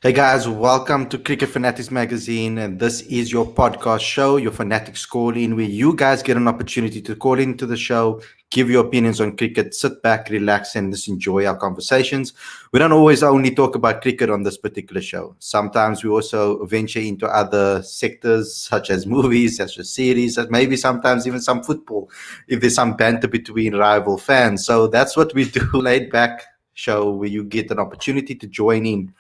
Hey guys, welcome to Cricket Fanatics Magazine, and this is your podcast show, your Fanatics Call In, where you guys get an opportunity to call into the show, give your opinions on cricket, sit back, relax, and just enjoy our conversations. We don't always only talk about cricket on this particular show. Sometimes we also venture into other sectors, such as movies, such as series, and maybe sometimes even some football, if there's some banter between rival fans. So that's what we do, laid back show where you get an opportunity to join in.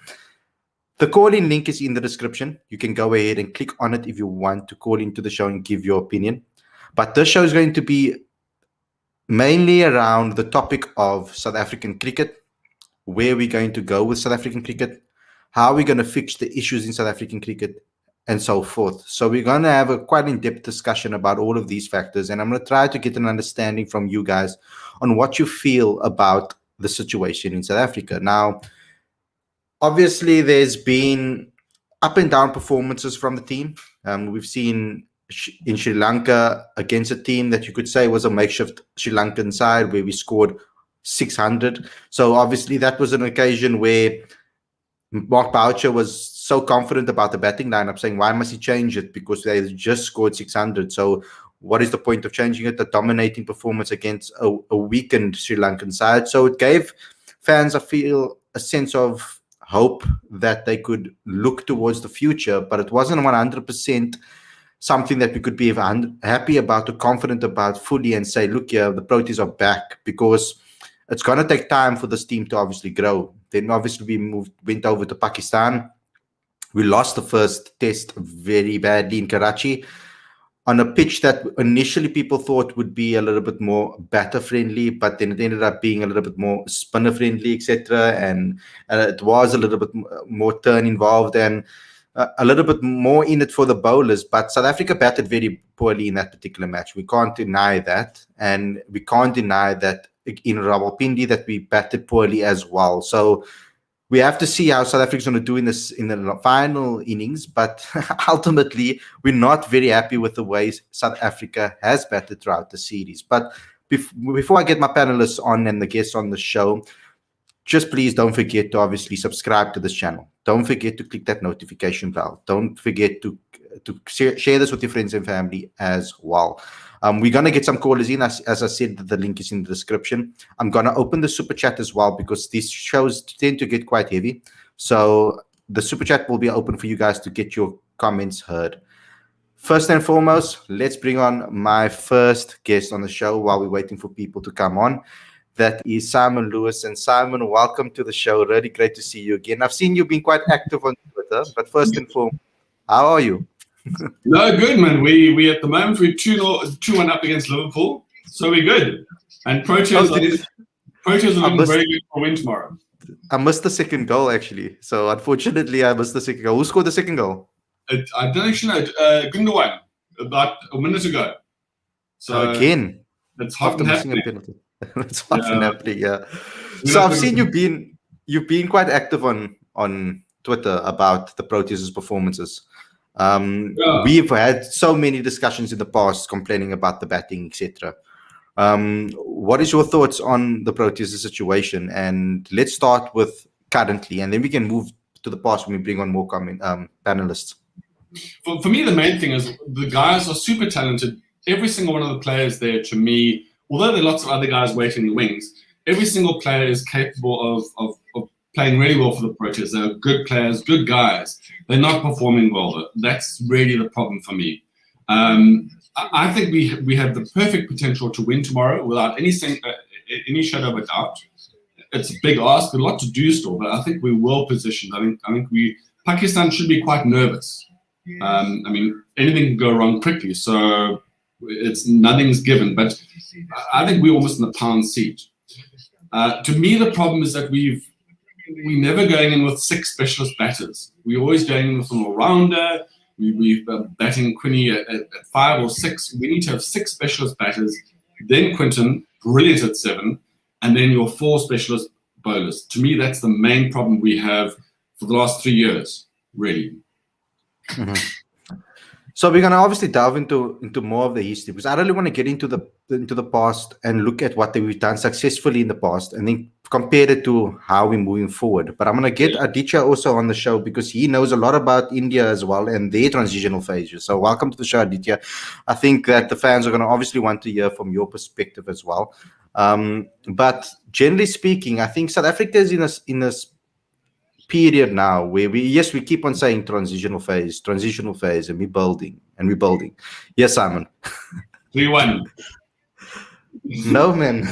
The call-in link is in the description. You can go ahead and click on it if you want to call into the show and give your opinion. But this show is going to be mainly around the topic of South African cricket, where we're going to go with South African cricket, how we're going to fix the issues in South African cricket, and so forth. So we're going to have a quite in-depth discussion about all of these factors, and I'm going to try to get an understanding from you guys on what you feel about the situation in South Africa. Now, obviously, there's been up and down performances from the team. We've seen in Sri Lanka against a team that you could say was a makeshift Sri Lankan side where we scored 600. So obviously that was an occasion where Mark Boucher was so confident about the batting lineup, saying, why must he change it? Because they just scored 600. So what is the point of changing it? A dominating performance against a weakened Sri Lankan side. So it gave fans, I feel, a sense of hope that they could look towards the future, but it wasn't 100% something that we could be happy about or confident about fully and say, look here, the Proteas are back, because it's going to take time for this team to obviously grow. Then obviously we went over to Pakistan. We lost the first test very badly in Karachi on a pitch that initially people thought would be a little bit more batter friendly, but then it ended up being a little bit more spinner friendly, etc. And it was a little bit more turn involved and a little bit more in it for the bowlers. But South Africa batted very poorly in that particular match. We can't deny that. And we can't deny that in Rawalpindi that we batted poorly as well. So we have to see how South Africa's going to do in the final innings, but ultimately we're not very happy with the way South Africa has batted throughout the series. But before I get my panelists on and the guests on the show, just please don't forget to obviously subscribe to this channel. Don't forget to click that notification bell. Don't forget to share this with your friends and family as well. We're going to get some callers in. As I said, the link is in the description. I'm going to open the super chat as well because these shows tend to get quite heavy. So the super chat will be open for you guys to get your comments heard. First and foremost, let's bring on my first guest on the show while we're waiting for people to come on. That is Simon Lewis. And Simon, welcome to the show. Really great to see you again. I've seen you being quite active on Twitter, but first and foremost, how are you? No, good, man. We at the moment we're 2-1 up against Liverpool, so we're good. And Proteas are looking very good for win tomorrow. I missed the second goal actually, so unfortunately I missed the second goal. Who scored the second goal? I don't actually know. Gundogan about a minute ago. So again, it's hot and happening. It's hot and happening. Yeah. So I've seen you've been quite active on Twitter about the Proteas' performances. We've had so many discussions in the past complaining about the batting, etc. What is your thoughts on the Proteas situation? And let's start with currently, and then we can move to the past when we bring on more panelists. For me, the main thing is the guys are super talented. Every single one of the players there, to me, although there are lots of other guys waiting in the wings, every single player is capable of playing really well for the Proteas. They're good players, good guys. They're not performing well. That's really the problem for me. I think we have the perfect potential to win tomorrow without any shadow of a doubt. It's a big ask, a lot to do still, but I think we're well positioned. I think Pakistan should be quite nervous. Anything can go wrong quickly, so nothing's given. But I think we're almost in the pound seat. To me, the problem is that we're never going in with 6 specialist batters. We're always going in with an all-rounder. We're batting Quinny at 5 or 6. We need to have 6 specialist batters, then Quinton, brilliant at 7, and then your 4 specialist bowlers. To me, that's the main problem we have for the last 3 years, really. Mm-hmm. So we're going to obviously delve into more of the history, because I really want to get into the past and look at what we've done successfully in the past, and then compare it to how we're moving forward. But I'm going to get Aditya also on the show because he knows a lot about India as well and their transitional phases. So welcome to the show, Aditya. I think that the fans are going to obviously want to hear from your perspective as well. But generally speaking, I think South Africa is in a period now where we keep on saying transitional phase, and we're building. Yes, Simon. 3-1. No, man.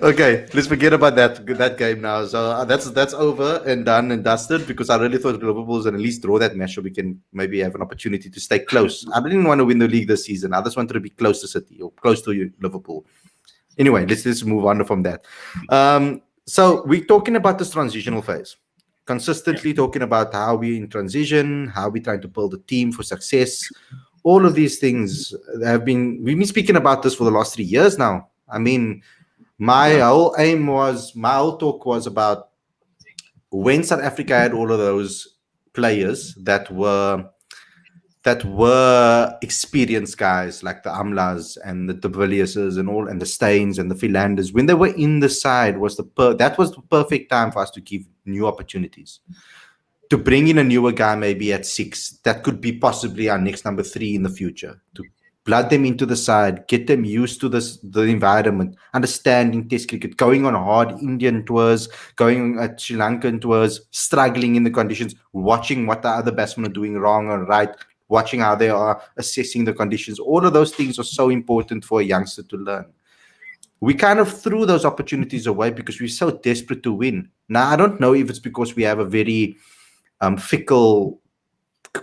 Okay, let's forget about that game now. So that's over and done and dusted because I really thought Liverpool was going to at least draw that match so we can maybe have an opportunity to stay close. I didn't want to win the league this season. I just wanted to be close to City or close to Liverpool. Anyway, let's move on from that. So we're talking about this transitional phase. Consistently talking about how we're in transition, how we're trying to build a team for success. All of these things we've been speaking about this for the last 3 years now. I mean, my whole talk was about when South Africa had all of those players that were experienced guys like the Amlas and the De Villiers and the Steins and the Philanders. When they were in the side, that was the perfect time for us to give new opportunities. To bring in a newer guy maybe at 6, that could be possibly our next number 3 in the future. To blood them into the side, get them used to the environment, understanding Test cricket, going on hard Indian tours, going at Sri Lankan tours, struggling in the conditions, watching what the other batsmen are doing wrong or right, watching how they are assessing the conditions. All of those things are so important for a youngster to learn. We kind of threw those opportunities away because we're so desperate to win. Now, I don't know if it's because we have a very fickle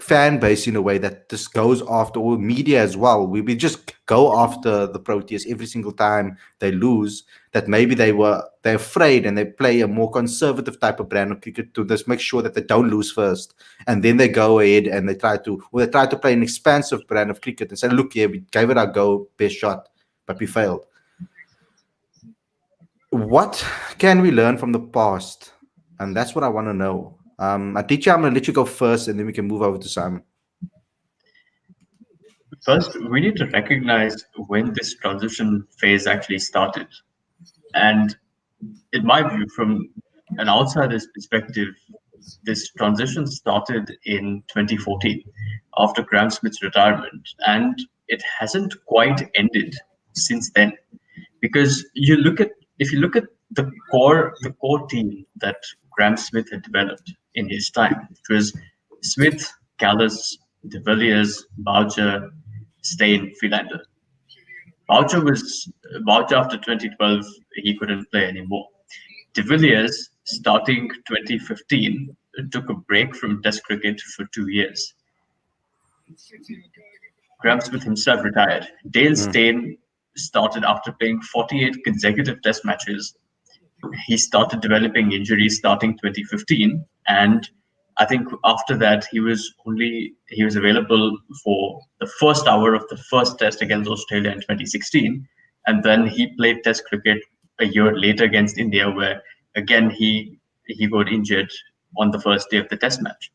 fan base in a way that just goes after all media as well. We just go after the Proteas every single time they lose. That maybe they're afraid and they play a more conservative type of brand of cricket to just make sure that they don't lose first, and then they go ahead and they try to play an expansive brand of cricket and say, look here, we gave it our go, best shot, but we failed. What can we learn from the past? And that's what I want to know. Aditya, I'm going to let you go first, and then we can move over to Simon. First, we need to recognize when this transition phase actually started. And in my view, from an outsider's perspective, this transition started in 2014 after Graham Smith's retirement, and it hasn't quite ended since then. Because if you look at the core team that Graham Smith had developed in his time, it was Smith, Callis, De Villiers, Boucher, Steyn, Philander. Boucher after 2012, he couldn't play anymore. De Villiers, starting 2015, took a break from Test cricket for 2 years. Graham Smith himself retired. Dale Steyn started after playing 48 consecutive Test matches. He started developing injuries starting 2015, and I think after that he was available for the first hour of the first Test against Australia in 2016, and then he played Test cricket a year later against India, where again he got injured on the first day of the Test match.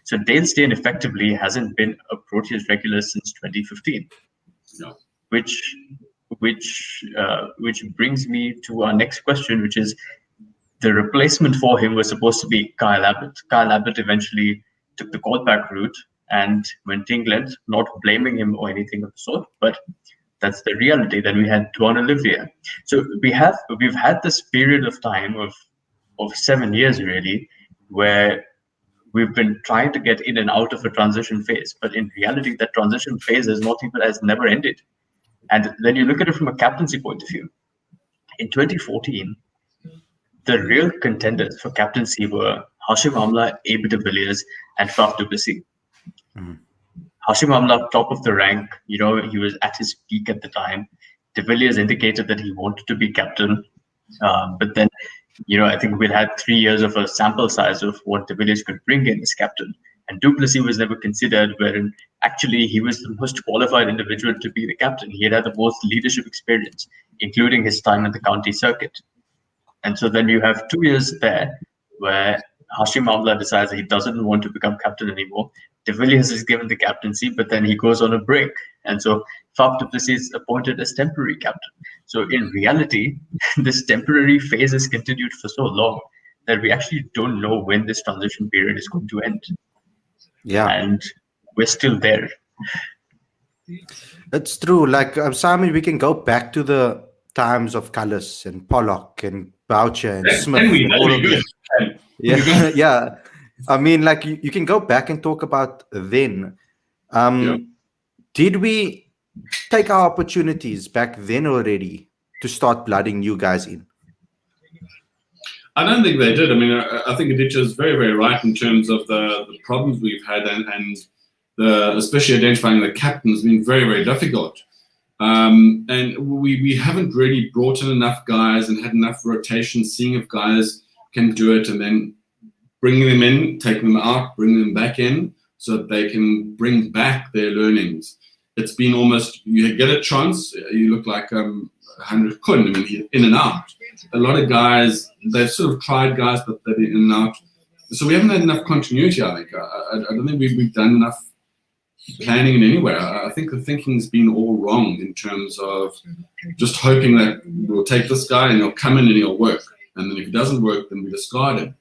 So Dale Steyn effectively hasn't been a Proteas regular since 2015, which brings me to our next question, which is the replacement for him was supposed to be Kyle Abbott. Kyle Abbott eventually took the callback route and went to England, not blaming him or anything of the sort, but that's the reality. Then we had Dwan Olivier. So we've had this period of time of 7 years really, where we've been trying to get in and out of a transition phase, but in reality, that transition phase has never ended. And then you look at it from a captaincy point of view. In 2014, the real contenders for captaincy were Hashim Amla, Abe de Villiers, and Faf du Plessis. Hashim Amla, top of the rank, he was at his peak at the time. De Villiers indicated that he wanted to be captain, but then, I think we'd had 3 years of a sample size of what De Villiers could bring in as captain. And du Plessis was never considered, wherein actually he was the most qualified individual to be the captain. He had the most leadership experience, including his time at the county circuit. And so then you have 2 years there where Hashim Amla decides that he doesn't want to become captain anymore. De Villiers is given the captaincy, but then he goes on a break. And so Faf du Plessis is appointed as temporary captain. So in reality, this temporary phase has continued for so long that we actually don't know when this transition period is going to end. Yeah, And we're still there. it's true. Like Simon, we can go back to the times of Cullis and Pollock and Boucher and Smith Can we? and That'd all be of good. these. Yeah, yeah. I mean, like you can go back and talk about then. Did we take our opportunities back then already to start blooding you guys in? I don't think they did. I mean, I think Aditya is very, very right in terms of the problems we've had, and especially identifying the captain has been very, very difficult. And we haven't really brought in enough guys and had enough rotation, seeing if guys can do it, and then bringing them in, taking them out, bringing them back in, so that they can bring back their learnings. It's been almost, you get a chance, you look like Heinrich Kuhn, I mean, he's in and out. A lot of guys, they've sort of tried guys, but they've been in and out. So we haven't had enough continuity, I think. I don't think we've done enough planning in any way. I think the thinking's been all wrong in terms of just hoping that we'll take this guy and he'll come in and he'll work. And then if he doesn't work, then we discard him.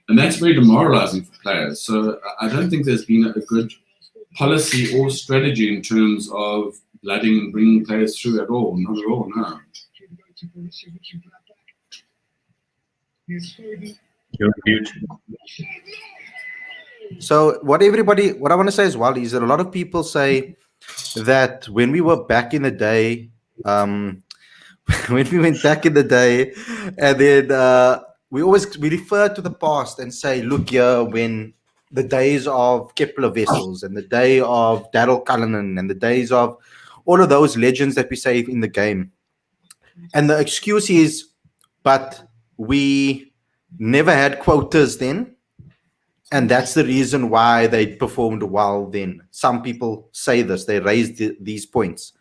And that's very demoralizing for players. So I don't think there's been a good policy or strategy in terms of blooding and bringing players through at all. Not at all, no. You're mute. So what I want to say as well is that a lot of people say that when we were back in the day, when we went back in the day, and then we refer to the past and say, look here, when the days of Kepler Vessels and the day of Daryl Cullinan and the days of all of those legends that we say in the game. And the excuse is, but we never had quotas then. And that's the reason why they performed well then. Some people say this, they raised these points.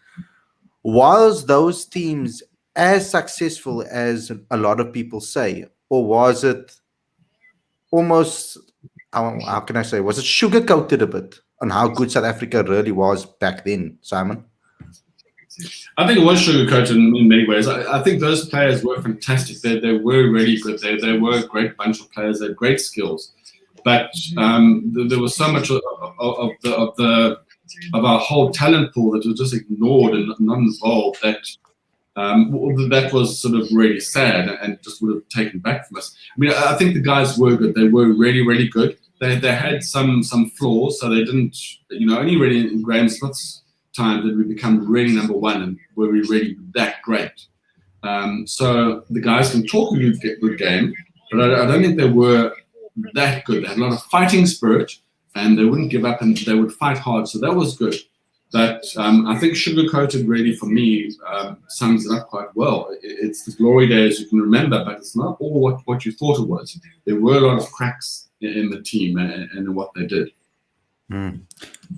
Was those teams as successful as a lot of people say? Or was it almost, how can I say, was it sugar-coated a bit on how good South Africa really was back then, Simon? I think it was sugar-coated in many ways. I think those players were fantastic. They were really good. They were a great bunch of players. They had great skills. But there was so much of our whole talent pool that was just ignored and not involved that was sort of really sad and just would have taken back from us. I mean, I think the guys were good. They were really, really good. They had some flaws, so they didn't, only really in Graham Smith's time did we become really number one and were we really that great. So the guys can talk a good game, but I don't think they were that good. They had a lot of fighting spirit and they wouldn't give up and they would fight hard. So that was good. But I think sugar-coated really, for me, sums it up quite well. It's the glory days you can remember, but it's not all what you thought it was. There were a lot of cracks in the team and in what they did.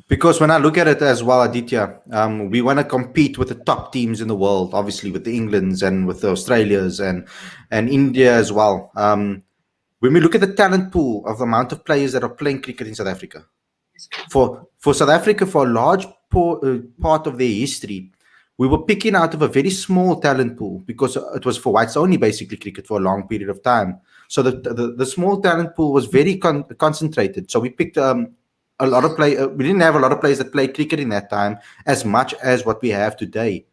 Because when I look at it as well, Aditya, we want to compete with the top teams in the world, obviously with the Englands and with the Australias and India as well. When we look at the talent pool of the amount of players that are playing cricket in South Africa, for South Africa, for a large part of their history, we were picking out of a very small talent pool because it was for whites only, basically, cricket for a long period of time. So the small talent pool was very concentrated. So we picked a lot of we didn't have a lot of players that played cricket in that time as much as what we have today.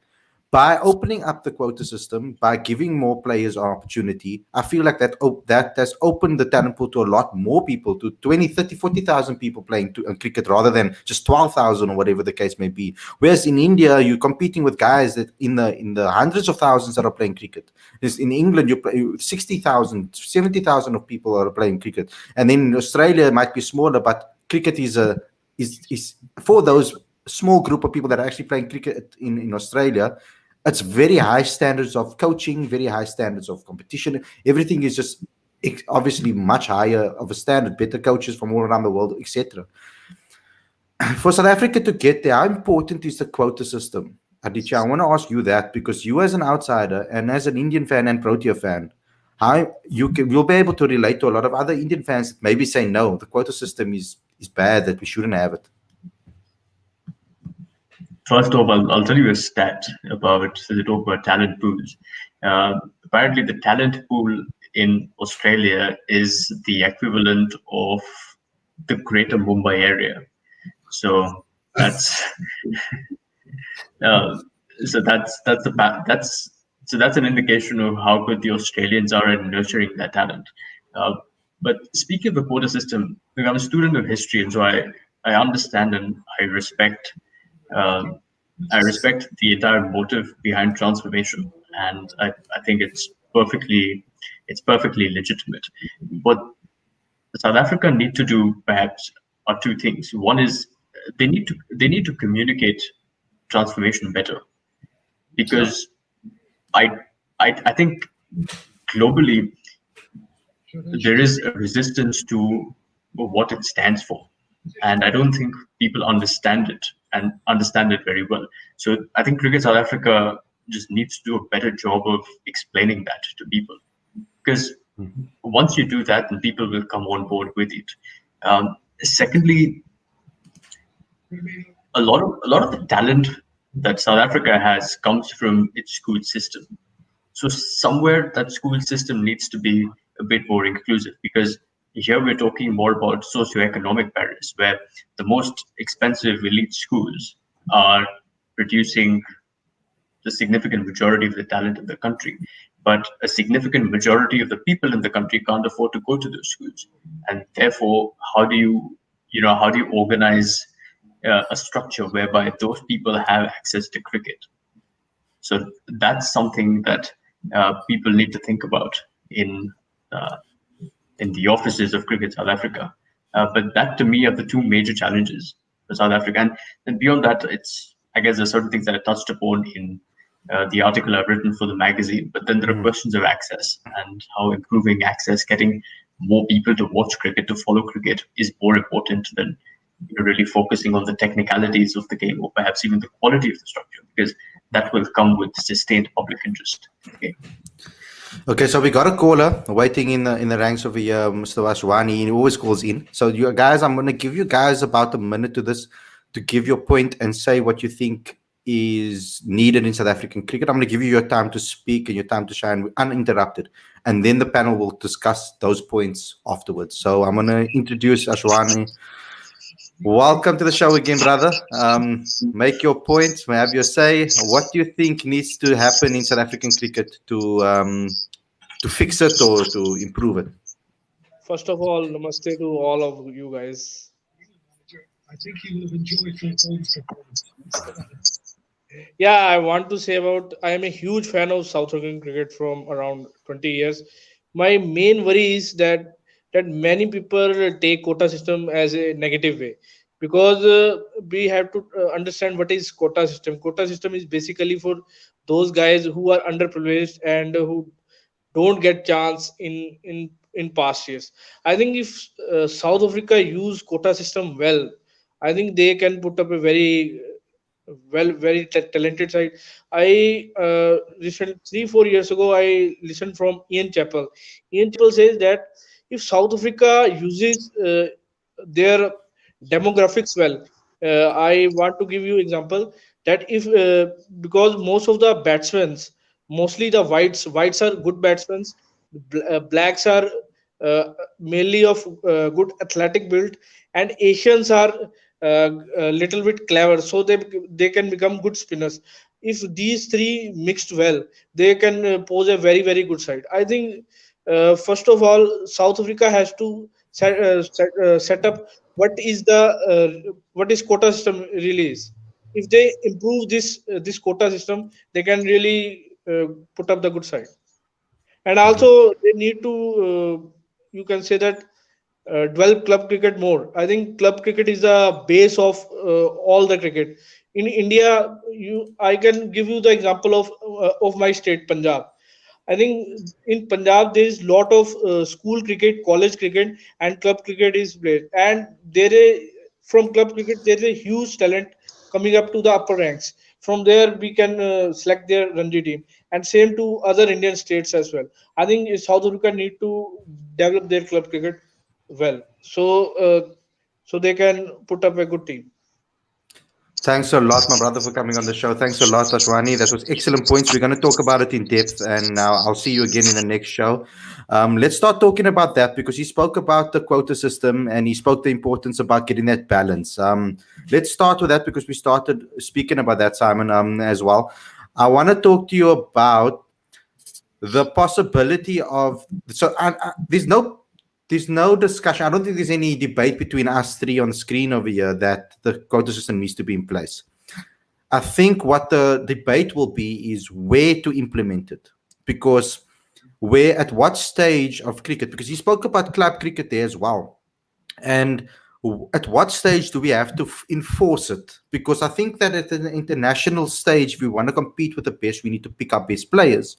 By opening up the quota system, by giving more players an opportunity, I feel like that has opened the talent pool to a lot more people, to 20, 30, 40,000 people playing cricket rather than just 12,000 or whatever the case may be. Whereas in India, you're competing with guys that in the hundreds of thousands that are playing cricket. In England, you play 60,000, 70,000 of people are playing cricket. And then in Australia, it might be smaller, but cricket is for those small group of people that are actually playing cricket in Australia. It's very high standards of coaching, very high standards of competition. Everything is just obviously much higher of a standard, better coaches from all around the world, etc. For South Africa to get there, how important is the quota system? Aditya, I want to ask you that because you as an outsider and as an Indian fan and Protea fan, you'll be able to relate to a lot of other Indian fans that maybe say, no, the quota system is bad, that we shouldn't have it. First off, I'll tell you a stat about the talk about talent pools. Apparently, the talent pool in Australia is the equivalent of the Greater Mumbai area. So that's uh, that's an indication of how good the Australians are at nurturing that talent. Uh, but speaking of the quota system, look, I'm a student of history, and so I understand and um, I respect the entire motive behind transformation, and I think it's perfectly legitimate. What South Africa need to do perhaps are two things. One is they need to communicate transformation better, because I I think globally there is a resistance to what it stands for, and I don't think people understand it and understand it very well. So I think Cricket South Africa just needs to do a better job of explaining that to people, because once you do that, then people will come on board with it. Secondly, a lot of the talent that South Africa has comes from its school system. So somewhere that school system needs to be a bit more inclusive, because here we're talking more about socioeconomic barriers, where the most expensive elite schools are producing the significant majority of the talent in the country. But a significant majority of the people in the country can't afford to go to those schools. And therefore, how do you organize a structure whereby those people have access to cricket? So that's something that people need to think about in uh, in the offices of Cricket South Africa. But that to me are the two major challenges for South Africa. And then beyond that, it's I guess there's certain things that I touched upon in the article I've written for the magazine. But then there are questions of access and how improving access, getting more people to watch cricket, to follow cricket, is more important than really focusing on the technicalities of the game, or perhaps even the quality of the structure, because that will come with sustained public interest. Okay. Okay, so we got a caller waiting in the ranks over here, Mr. Washwani. He always calls in. So you guys, I'm going to give you guys about a minute to this to give your point and say what you think is needed in South African cricket. I'm going to give you your time to speak and your time to shine uninterrupted, and then the panel will discuss those points afterwards. So I'm going to introduce Ashwani. Welcome to the show again, brother. Make your points, have your say. What do you think needs to happen in South African cricket to fix it or to improve it? First of all, namaste to all of you guys. I think he will have enjoyed Phil Foden's performance. Yeah, I want to say about I am a huge fan of South African cricket from around 20 years. My main worry is that many people take quota system as a negative way, because we have to understand what is quota system. Quota system is basically for those guys who are underprivileged and who don't get chance in past years. I think if South Africa use quota system well, I think they can put up a very talented side. I listened 3 4 years ago. I listened from Ian Chappell. Ian Chappell says that if South Africa uses their demographics well, I want to give you example that if because most of the batsmen, mostly the whites are good batsmen, blacks are mainly of good athletic build, and Asians are a little bit clever, so they can become good spinners. If these three mixed well, they can pose a very good side. I think first of all, South Africa has to set up what is quota system really is. If they improve this quota system, they can really put up the good side. And also they need to you can say that develop club cricket more. I think club cricket is the base of all the cricket in India. I can give you the example of my state, Punjab. I think in Punjab there is lot of school cricket, college cricket, and club cricket is played. And there is from club cricket there is a huge talent coming up to the upper ranks. From there we can select their Ranji team, and same to other Indian states as well. I think South Africa need to develop their club cricket well, so they can put up a good team. Thanks a lot, my brother, for coming on the show. Thanks a lot, Ashwani. That was excellent points. We're going to talk about it in depth, and I'll see you again in the next show. Let's start talking about that, because he spoke about the quota system and he spoke the importance about getting that balance. Let's start with that, because we started speaking about that, Simon, as well. I want to talk to you about the possibility of, there's no discussion. I don't think there's any debate between us three on the screen over here that the quota system needs to be in place. I think what the debate will be is where to implement it, because at what stage of cricket, because he spoke about club cricket there as well, and at what stage do we have to enforce it? Because I think that at an international stage, if we want to compete with the best, we need to pick up best players.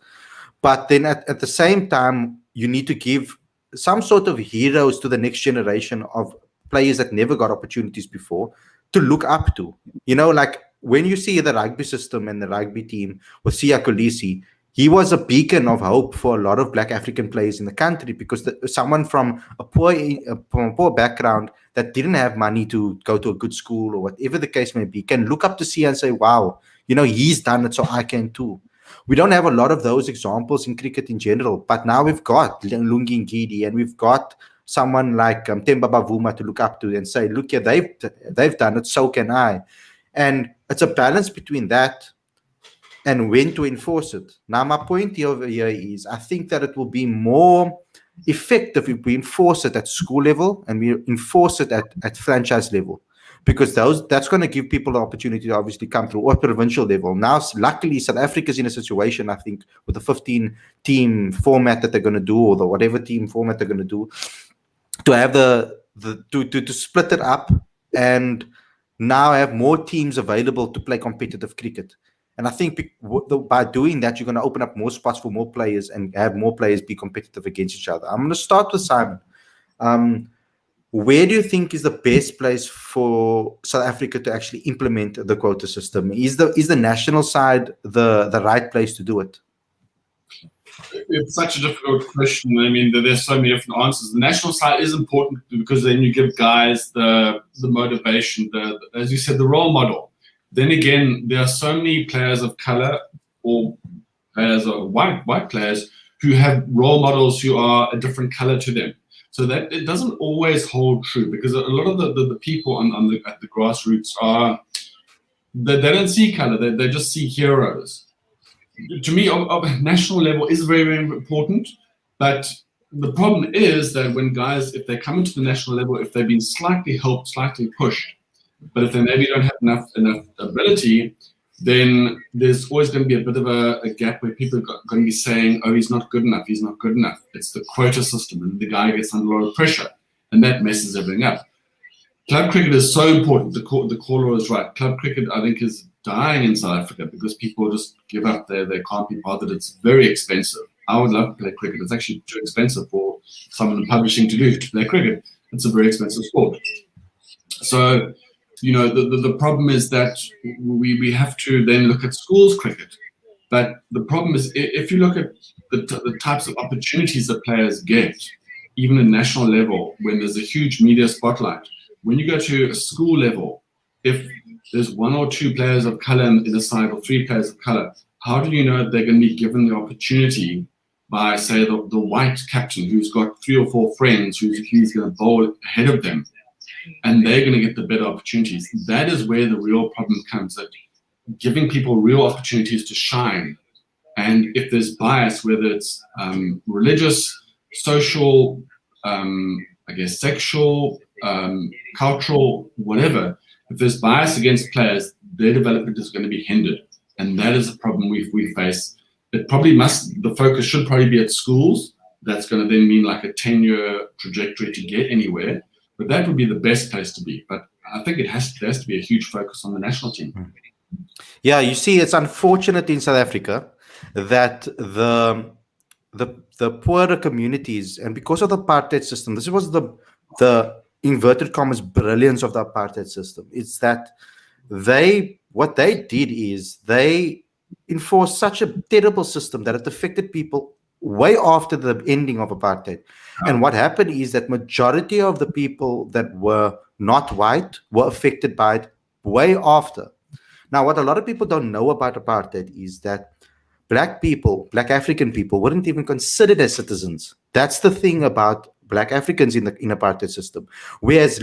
But then at the same time, you need to give some sort of heroes to the next generation of players that never got opportunities before to look up to. Like when you see the rugby system and the rugby team with Siya Kolisi, he was a beacon of hope for a lot of Black African players in the country, because someone from a poor background that didn't have money to go to a good school or whatever the case may be can look up to Siya and say, wow, he's done it, so I can too. We don't have a lot of those examples in cricket in general, but now we've got Lungi Ngidi and we've got someone like Temba Bavuma to look up to and say, look, yeah, they've done it, so can I. And it's a balance between that and when to enforce it. Now, my point over here is I think that it will be more effective if we enforce it at school level and we enforce it at franchise level, because that's going to give people the opportunity to obviously come through, or provincial level. Now, luckily, South Africa is in a situation, I think, with the 15-team format that they're going to do, or the whatever team format they're going to do, to have to split it up and now have more teams available to play competitive cricket. And I think by doing that, you're going to open up more spots for more players and have more players be competitive against each other. I'm going to start with Simon. Where do you think is the best place for South Africa to actually implement the quota system? Is the national side the right place to do it? It's such a difficult question. I mean, there's so many different answers. The national side is important because then you give guys the motivation, as you said, the role model. Then again, there are so many players of color or players of white players who have role models who are a different color to them. So that it doesn't always hold true, because a lot of the people at the grassroots they don't see color, they just see heroes. To me, of national level is very, very important, but the problem is that when guys, if they come into the national level, if they've been slightly helped, slightly pushed, but if they maybe don't have enough ability, then there's always going to be a bit of a gap where people are going to be saying, oh, he's not good enough. It's the quota system, and the guy gets under a lot of pressure, and that messes everything up. Club cricket is so important. The caller is right. Club cricket, I think, is dying in South Africa because people just give up. They can't be bothered. It's very expensive. I would love to play cricket. It's actually too expensive for someone in publishing to play cricket. It's a very expensive sport. So, the problem is that we have to then look at schools cricket. But the problem is, if you look at the types of opportunities that players get, even at national level, when there's a huge media spotlight, when you go to a school level, if there's one or two players of color in the side or three players of color, how do you know they're going to be given the opportunity by, say, the white captain who's got 3 or 4 friends who's going to bowl ahead of them, and they're going to get the better opportunities? That is where the real problem comes, that giving people real opportunities to shine. And if there's bias, whether it's religious, social, sexual, cultural, whatever, if there's bias against players, their development is going to be hindered. And that is a problem we face. The focus should probably be at schools. That's going to then mean like a 10-year trajectory to get anywhere. But that would be the best place to be. But I think there has to be a huge focus on the national team. Yeah, you see, it's unfortunate in South Africa that the poorer communities, and because of the apartheid system, this was the inverted commas brilliance of the apartheid system. It's that what they did is they enforced such a terrible system that it affected people way after the ending of apartheid. And what happened is that majority of the people that were not white were affected by it way after. Now, what a lot of people don't know about apartheid is that black people, black African people, weren't even considered as citizens. That's the thing about black Africans in the apartheid system. Whereas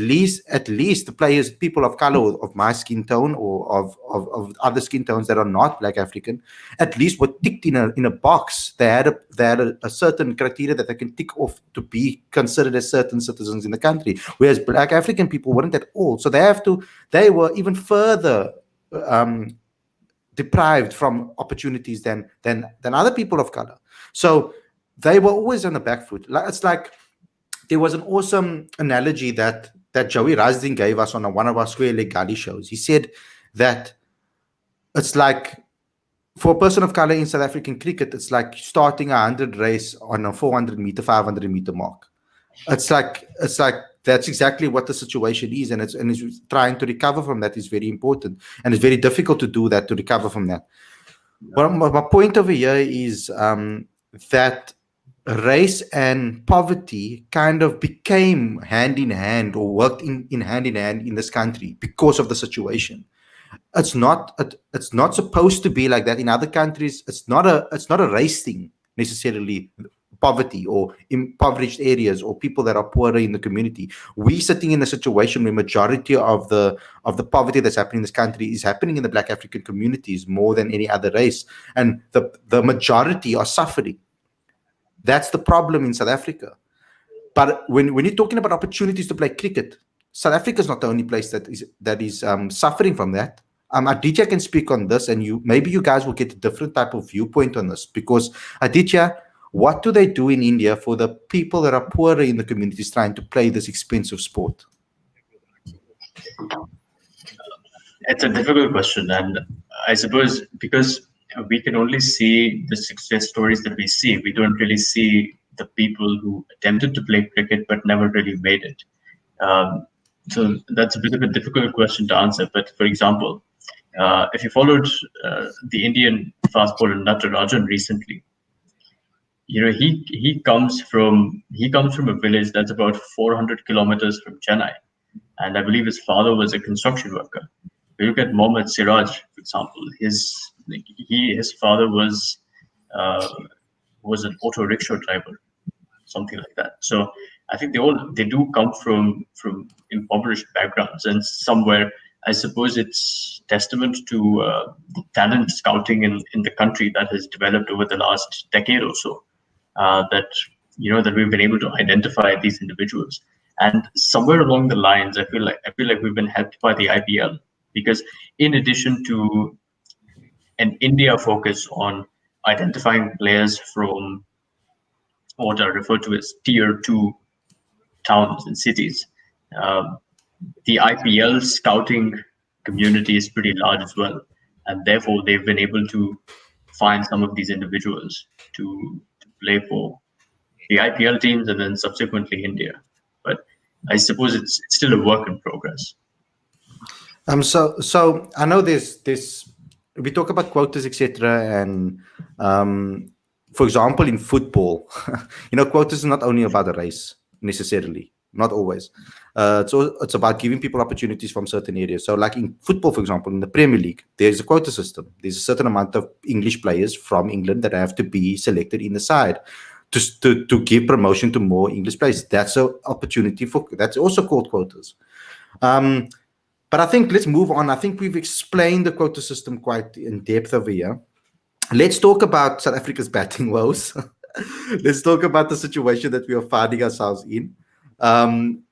at least the players, people of color, of my skin tone, or of other skin tones that are not black African, at least were ticked in a box. They had a certain criteria that they can tick off to be considered as certain citizens in the country. Whereas black African people weren't at all. So they were even further deprived from opportunities than other people of color. So they were always on the back foot. It's like there was an awesome analogy that Joey Razdin gave us on one of our Square Leg Gully shows. He said that it's like, for a person of color in South African cricket, it's like starting a 100 race on a 400 meter, 500 meter mark. It's like that's exactly what the situation is, and it's trying to recover from that is very important, and it's very difficult to do that, to recover from that. But my point over here is that race and poverty kind of became hand in hand, or worked in hand in hand in this country because of the situation. It's not supposed to be like that in other countries. It's not a race thing necessarily, poverty or impoverished areas or people that are poorer in the community. We're sitting in a situation where majority of the poverty that's happening in this country is happening in the black African communities more than any other race, and the majority are suffering. That's the problem in South Africa. But when you're talking about opportunities to play cricket, South Africa is not the only place that is suffering from that. Aditya can speak on this, and maybe you guys will get a different type of viewpoint on this, because Aditya, what do they do in India for the people that are poorer in the communities trying to play this expensive sport? It's a difficult question, and I suppose because we can only see the success stories that we see, we don't really see the people who attempted to play cricket but never really made it. So that's a bit of a difficult question to answer. But for example, if you followed the Indian fast bowler Natarajan recently, he comes from a village that's about 400 kilometers from Chennai, and I believe his father was a construction worker. If you look at Mohammad Siraj, for example, his father was an auto rickshaw driver, something like that. So I think they do come from impoverished backgrounds, and somewhere I suppose it's testament to the talent scouting in the country that has developed over the last decade or so, that we've been able to identify these individuals. And somewhere along the lines, I feel like we've been helped by the IPL, because in addition to an India focus on identifying players from what are referred to as tier 2 towns and cities, the IPL scouting community is pretty large as well, and therefore they've been able to find some of these individuals to play for the IPL teams and then subsequently India. But I suppose it's still a work in progress. So I know there's we talk about quotas, etc., and for example, in football, quotas is not only about a race necessarily, not always. It's about giving people opportunities from certain areas. So like in football, for example, in the Premier League, there's a quota system. There's a certain amount of English players from England that have to be selected in the side to give promotion to more English players. That's an opportunity that's also called quotas. But I think let's move on. I think we've explained the quota system quite in depth over here. Let's talk about South Africa's batting woes. Let's talk about the situation that we are finding ourselves in. Simon,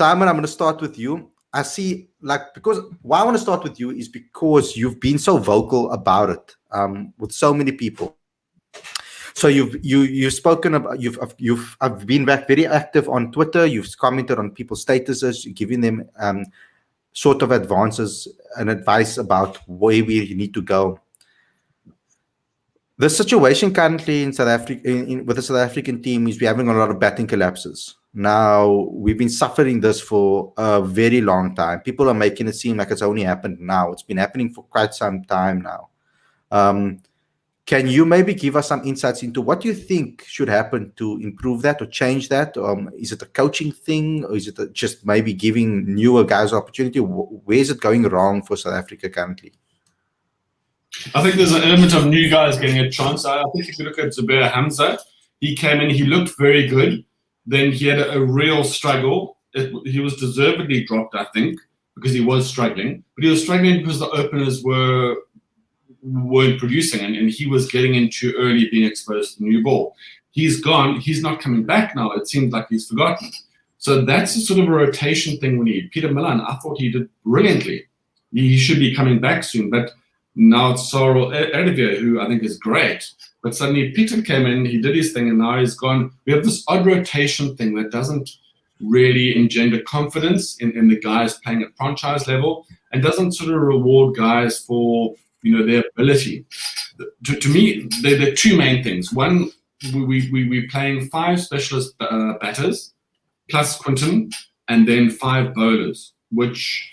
I'm going to start with you. I see, because why I want to start with you is because you've been so vocal about it with so many people. So you've spoken about, I've been very active on Twitter. You've commented on people's statuses, giving them sort of advances and advice about where we need to go. The situation currently in South Africa, with the South African team, is we're having a lot of batting collapses. Now, we've been suffering this for a very long time. People are making it seem like it's only happened now. It's been happening for quite some time now. Can you maybe give us some insights into what you think should happen to improve that or change that? Is it a coaching thing, or is it just maybe giving newer guys opportunity? Where is it going wrong for South Africa currently? I think there's an element of new guys getting a chance. I think if you look at Zubair Hamza, he came in, he looked very good. Then he had a real struggle. He was deservedly dropped, I think, because he was struggling. But he was struggling because the openers weren't producing, and he was getting in too early, being exposed to the new ball. He's gone. He's not coming back now. It seems like he's forgotten. So that's a sort of a rotation thing we need. Peter Milan, I thought he did brilliantly. He should be coming back soon, but now it's Sorrel Erdivier, who I think is great. But suddenly Peter came in, he did his thing, and now he's gone. We have this odd rotation thing that doesn't really engender confidence in the guys playing at franchise level, and doesn't sort of reward guys for their ability. To me, there are two main things. One, we're playing 5 specialist batters, plus Quinton, and then 5 bowlers, which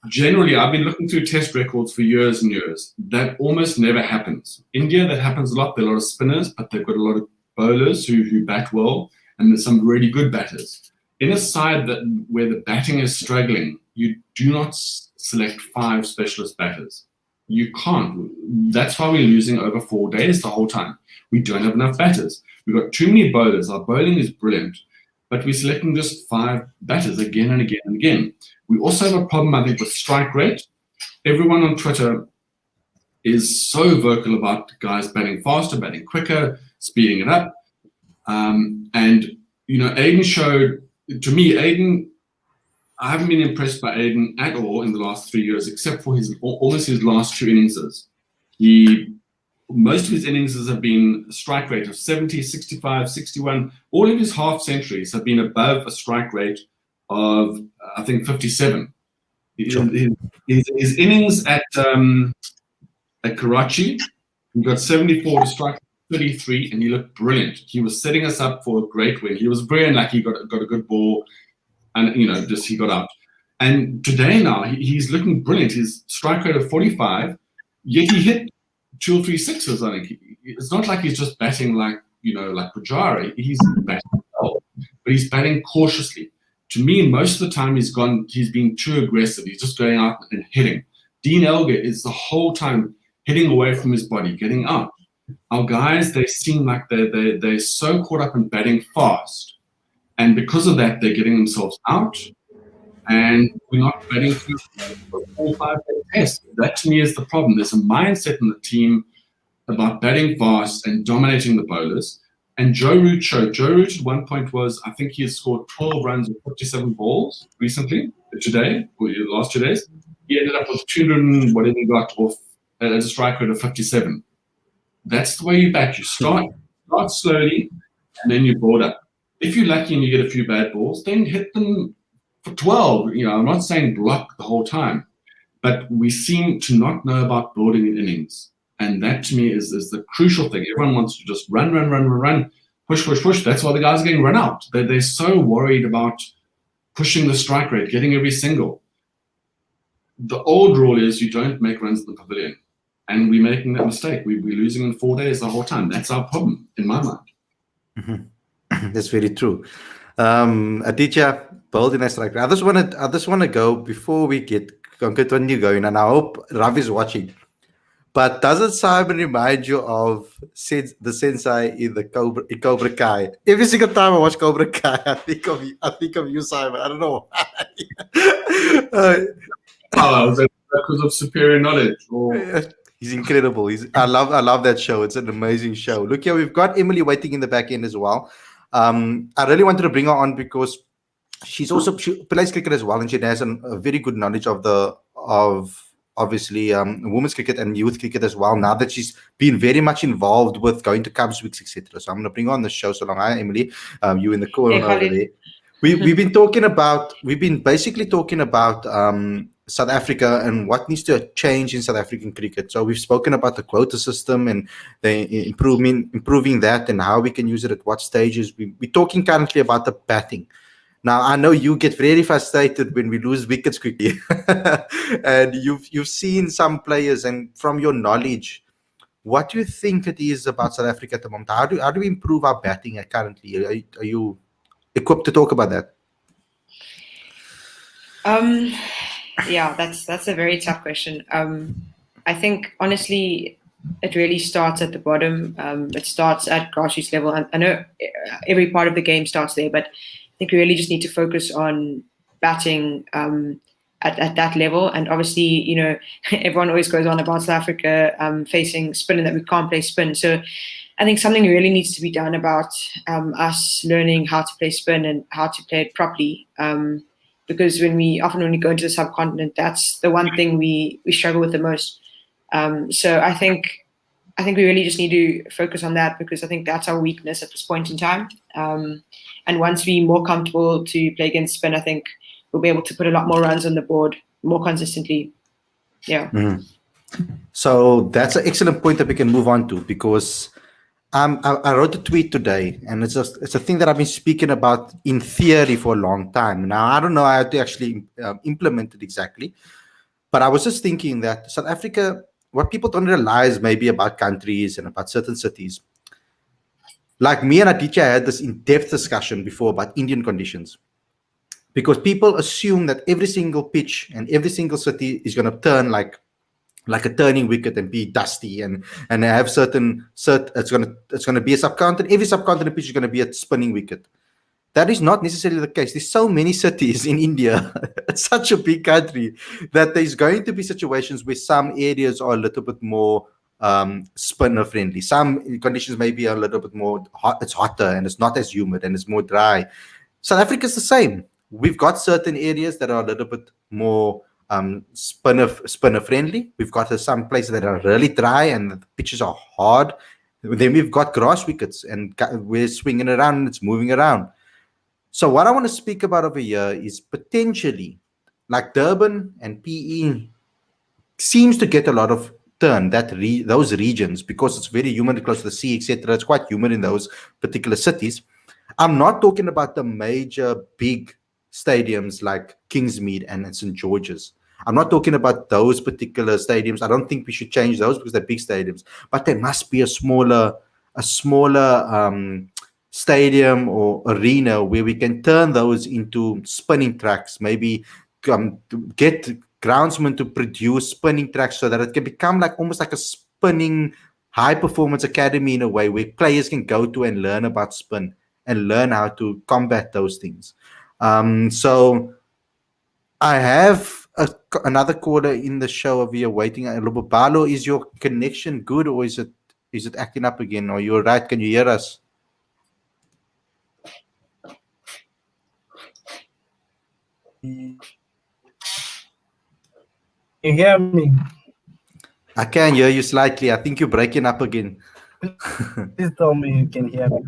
generally, I've been looking through test records for years and years. That almost never happens. India, that happens a lot. There are a lot of spinners, but they've got a lot of bowlers who bat well, and there's some really good batters. In a side where the batting is struggling, you do not select 5 specialist batters. You can't. That's why we're losing over 4 days the whole time. We don't have enough batters. We've got too many bowlers. Our bowling is brilliant, but we're selecting just 5 batters again and again and again. We also have a problem, I think, with strike rate. Everyone on Twitter is so vocal about guys batting faster, batting quicker, speeding it up. And, Aiden showed, to me, I haven't been impressed by Aiden at all in the last 3 years, except for almost his last 2 innings. Most of his innings have been a strike rate of 70, 65, 61. All of his half centuries have been above a strike rate of, I think, 57. Sure. His innings at Karachi, he got 74 to strike 33, and he looked brilliant. He was setting us up for a great win. He was very unlucky, got a good ball, and he got out. And today now, he's looking brilliant. His strike rate of 45, yet he hit 2 or 3 sixes. I think it's not like he's just batting like Pujari. He's batting well, but he's batting cautiously. To me, most of the time he's been too aggressive. He's just going out and hitting. Dean Elgar is the whole time hitting away from his body, getting out. Our guys, they seem like they're so caught up in batting fast, and because of that, they're getting themselves out. And we're not batting for 4 or 5 tests. That to me is the problem. There's a mindset in the team about batting fast and dominating the bowlers. And Joe Root showed. Joe Root at one point I think he has scored 12 runs with 57 balls recently, today, or the last 2 days. He ended up with 200, whatever he got off at a strike rate of 57. That's the way you bat. You start slowly, and then you board up. If you're lucky and you get a few bad balls, then hit them for 12. I'm not saying block the whole time, but we seem to not know about building in innings. And that to me is the crucial thing. Everyone wants to just run, push. That's why the guys are getting run out. They're so worried about pushing the strike rate, getting every single. The old rule is you don't make runs in the pavilion. And we're making that mistake. We're losing in 4 days the whole time. That's our problem, in my mind. Mm-hmm. That's very true. Aditya, building a strike rate. I just want to go before we continue going, and I hope Rav is watching. But doesn't Simon remind you of the sensei in Cobra Kai? Every single time I watch Cobra Kai, I think of you, Simon. I don't know why. Because of superior knowledge. He's incredible. I love that show. It's an amazing show. Look here, we've got Emily waiting in the back end as well. I really wanted to bring her on because she plays cricket as well, and she has a very good knowledge of obviously women's cricket and youth cricket as well, now that she's been very much involved with going to Cubs weeks, etc. So I'm going to bring her on the show. So long. Hi, Emily. You in the corner over there. We've been basically talking about South Africa and what needs to change in South African cricket. So we've spoken about the quota system and the improving that and how we can use it at what stages. We're talking currently about the batting. Now, I know you get very frustrated when we lose wickets quickly. And you've seen some players, and from your knowledge, what do you think it is about South Africa at the moment? How do we improve our batting currently? Are you equipped to talk about that? Yeah, that's a very tough question. I think honestly, it really starts at the bottom. It starts at grassroots level. I know every part of the game starts there, but I think we really just need to focus on batting at that level. And obviously, you know, everyone always goes on about South Africa facing spin and that we can't play spin. So I think something really needs to be done about us learning how to play spin and how to play it properly. Because when we go into the subcontinent, that's the one thing we struggle with the most. So I think we really just need to focus on that, because I think that's our weakness at this point in time. And once we're more comfortable to play against spin, I think we'll be able to put a lot more runs on the board more consistently. Yeah. So that's an excellent point that we can move on to, because I wrote a tweet today, and it's a thing that I've been speaking about in theory for a long time. Now, I don't know how to actually implement it exactly, but I was just thinking that South Africa, what people don't realize maybe about countries and about certain cities, like me and Aditya had this in-depth discussion before about Indian conditions, because people assume that every single pitch and every single city is going to turn like a turning wicket and be dusty and have it's gonna be a subcontinent. Every subcontinent pitch is gonna be a spinning wicket. That is not necessarily the case. There's so many cities in India. It's such a big country that there's going to be situations where some areas are a little bit more spinner friendly. Some conditions may be a little bit more hot. It's hotter and it's not as humid and it's more dry. South Africa is the same. We've got certain areas that are a little bit more spinner friendly. We've got some places that are really dry and the pitches are hard. Then we've got grass wickets and we're swinging around and it's moving around. So what I want to speak about over here is potentially, like Durban and PE seems to get a lot of turn, those regions, because it's very humid, close to the sea, etc. It's quite humid in those particular cities. I'm not talking about the major big stadiums like Kingsmead and St. George's. I'm not talking about those particular stadiums. I don't think we should change those because they're big stadiums. But there must be a smaller stadium or arena where we can turn those into spinning tracks. Maybe get groundsmen to produce spinning tracks so that it can become like almost like a spinning high performance academy in a way where players can go to and learn about spin and learn how to combat those things. So I have another caller in the show over here waiting. Lobobalo, is your connection good or is it acting up again? Or you're right? Can you hear us? Can you hear me? I can hear you slightly. I think you're breaking up again. Please tell me you can hear me.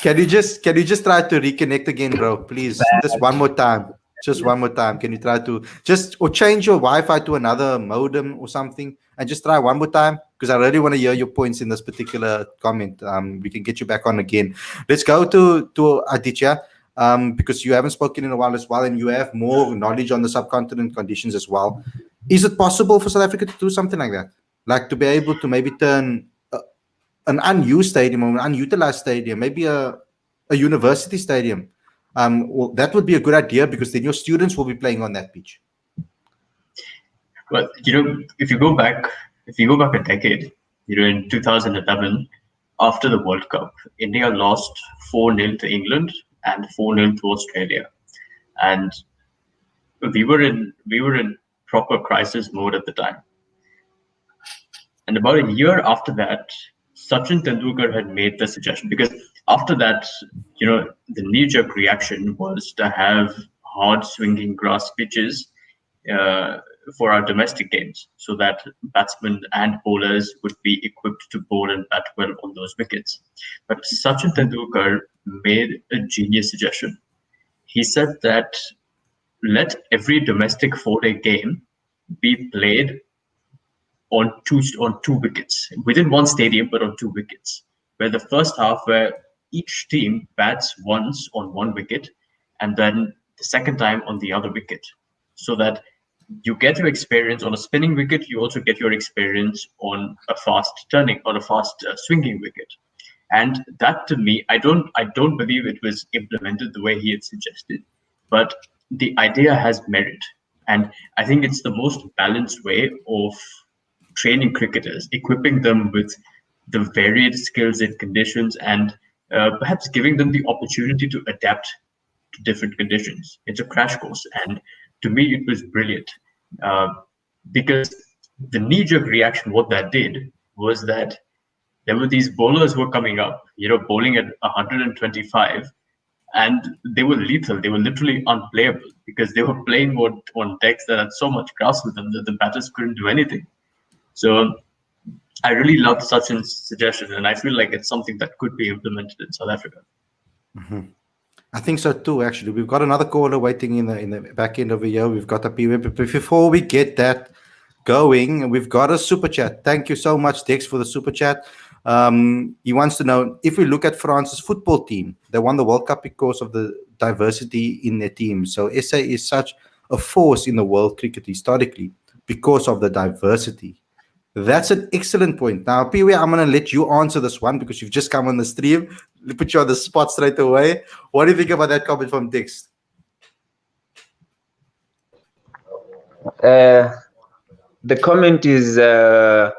Can you just try to reconnect again, bro? Please, just one more time. Just one more time. Can you try to or change your Wi-Fi to another modem or something, and just try one more time? Because I really want to hear your points in this particular comment. We can get you back on again. Let's go to Aditya, because you haven't spoken in a while as well, and you have more knowledge on the subcontinent conditions as well. Is it possible for South Africa to do something like that? Like to be able to maybe turn an unused stadium or an unutilized stadium, maybe a university stadium. Well, that would be a good idea because then your students will be playing on that pitch. Well, if you go back a decade, in 2011, after the World Cup, India lost 4-0 to England and 4-0 to Australia, and we were in proper crisis mode at the time. And about a year after that, Sachin Tendulkar had made the suggestion, because after that, the knee-jerk reaction was to have hard swinging grass pitches for our domestic games, so that batsmen and bowlers would be equipped to bowl and bat well on those wickets. But Sachin Tendulkar made a genius suggestion. He said that let every domestic 4-day game be played on two wickets, within one stadium, but on 2 wickets, where the first half, where each team bats once on 1 wicket, and then the second time on the other wicket, so that you get your experience on a spinning wicket, you also get your experience on a fast swinging wicket. And that, to me, I don't believe it was implemented the way he had suggested, but the idea has merit. And I think it's the most balanced way of training cricketers, equipping them with the varied skills and conditions, and perhaps giving them the opportunity to adapt to different conditions. It's a crash course, and to me, it was brilliant because the knee-jerk reaction, what that did was that there were these bowlers who were coming up, bowling at 125, and they were lethal. They were literally unplayable because they were playing on decks that had so much grass with them that the batters couldn't do anything. So I really loved Sachin's suggestion, and I feel like it's something that could be implemented in South Africa. I think so too. Actually, we've got another caller waiting in the back end of the year. We've got a PW, but before we get that going, we've got a super chat. Thank you so much, Dex, for the super chat. He wants to know if we look at France's football team, they won the World Cup because of the diversity in their team. So SA is such a force in the world cricket historically because of the diversity. That's an excellent point. Now, Pee-wee, I'm going to let you answer this one because you've just come on the stream. Let me put you on the spot straight away. What do you think about that comment from Dix? The comment is a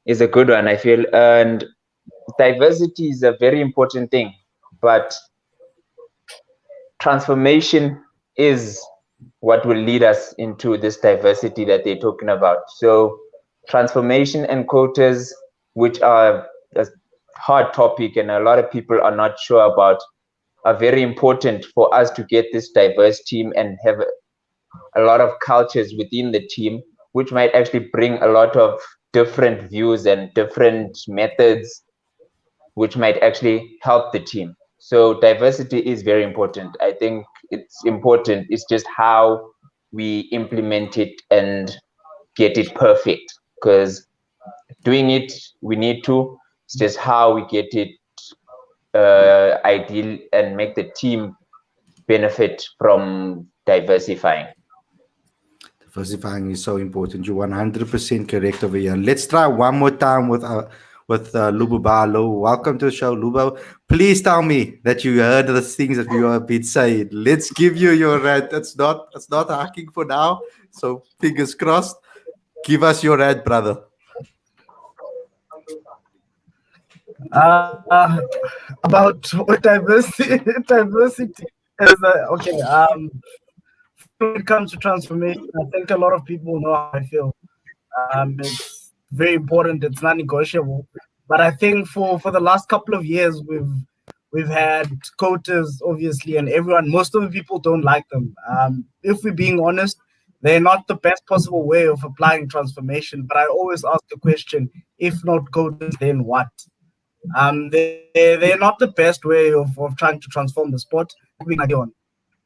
good one, I feel, and diversity is a very important thing, but transformation is what will lead us into this diversity that they're talking about. So transformation and quotas, which are a hard topic and a lot of people are not sure about, are very important for us to get this diverse team and have a lot of cultures within the team, which might actually bring a lot of different views and different methods, which might actually help the team. So diversity is very important. I think it's important. It's just how we implement it and get it perfect. Because doing it, we need to. It's just how we get it ideal and make the team benefit from diversifying. Diversifying is so important. You're 100% correct over here. Let's try one more time with Lubo Balo. Welcome to the show, Lubo. Please tell me that you heard the things that we have been saying. Let's give you your rant. It's not hacking for now. So fingers crossed. Give us your rant, brother. About diversity. Diversity is okay. When it comes to transformation, I think a lot of people know how I feel. It's very important. It's non-negotiable. But I think for the last couple of years, we've had quotas, obviously, and most of the people don't like them. If we're being honest, they're not the best possible way of applying transformation. But I always ask the question: if not quotas, then what? They're not the best way of trying to transform the sport.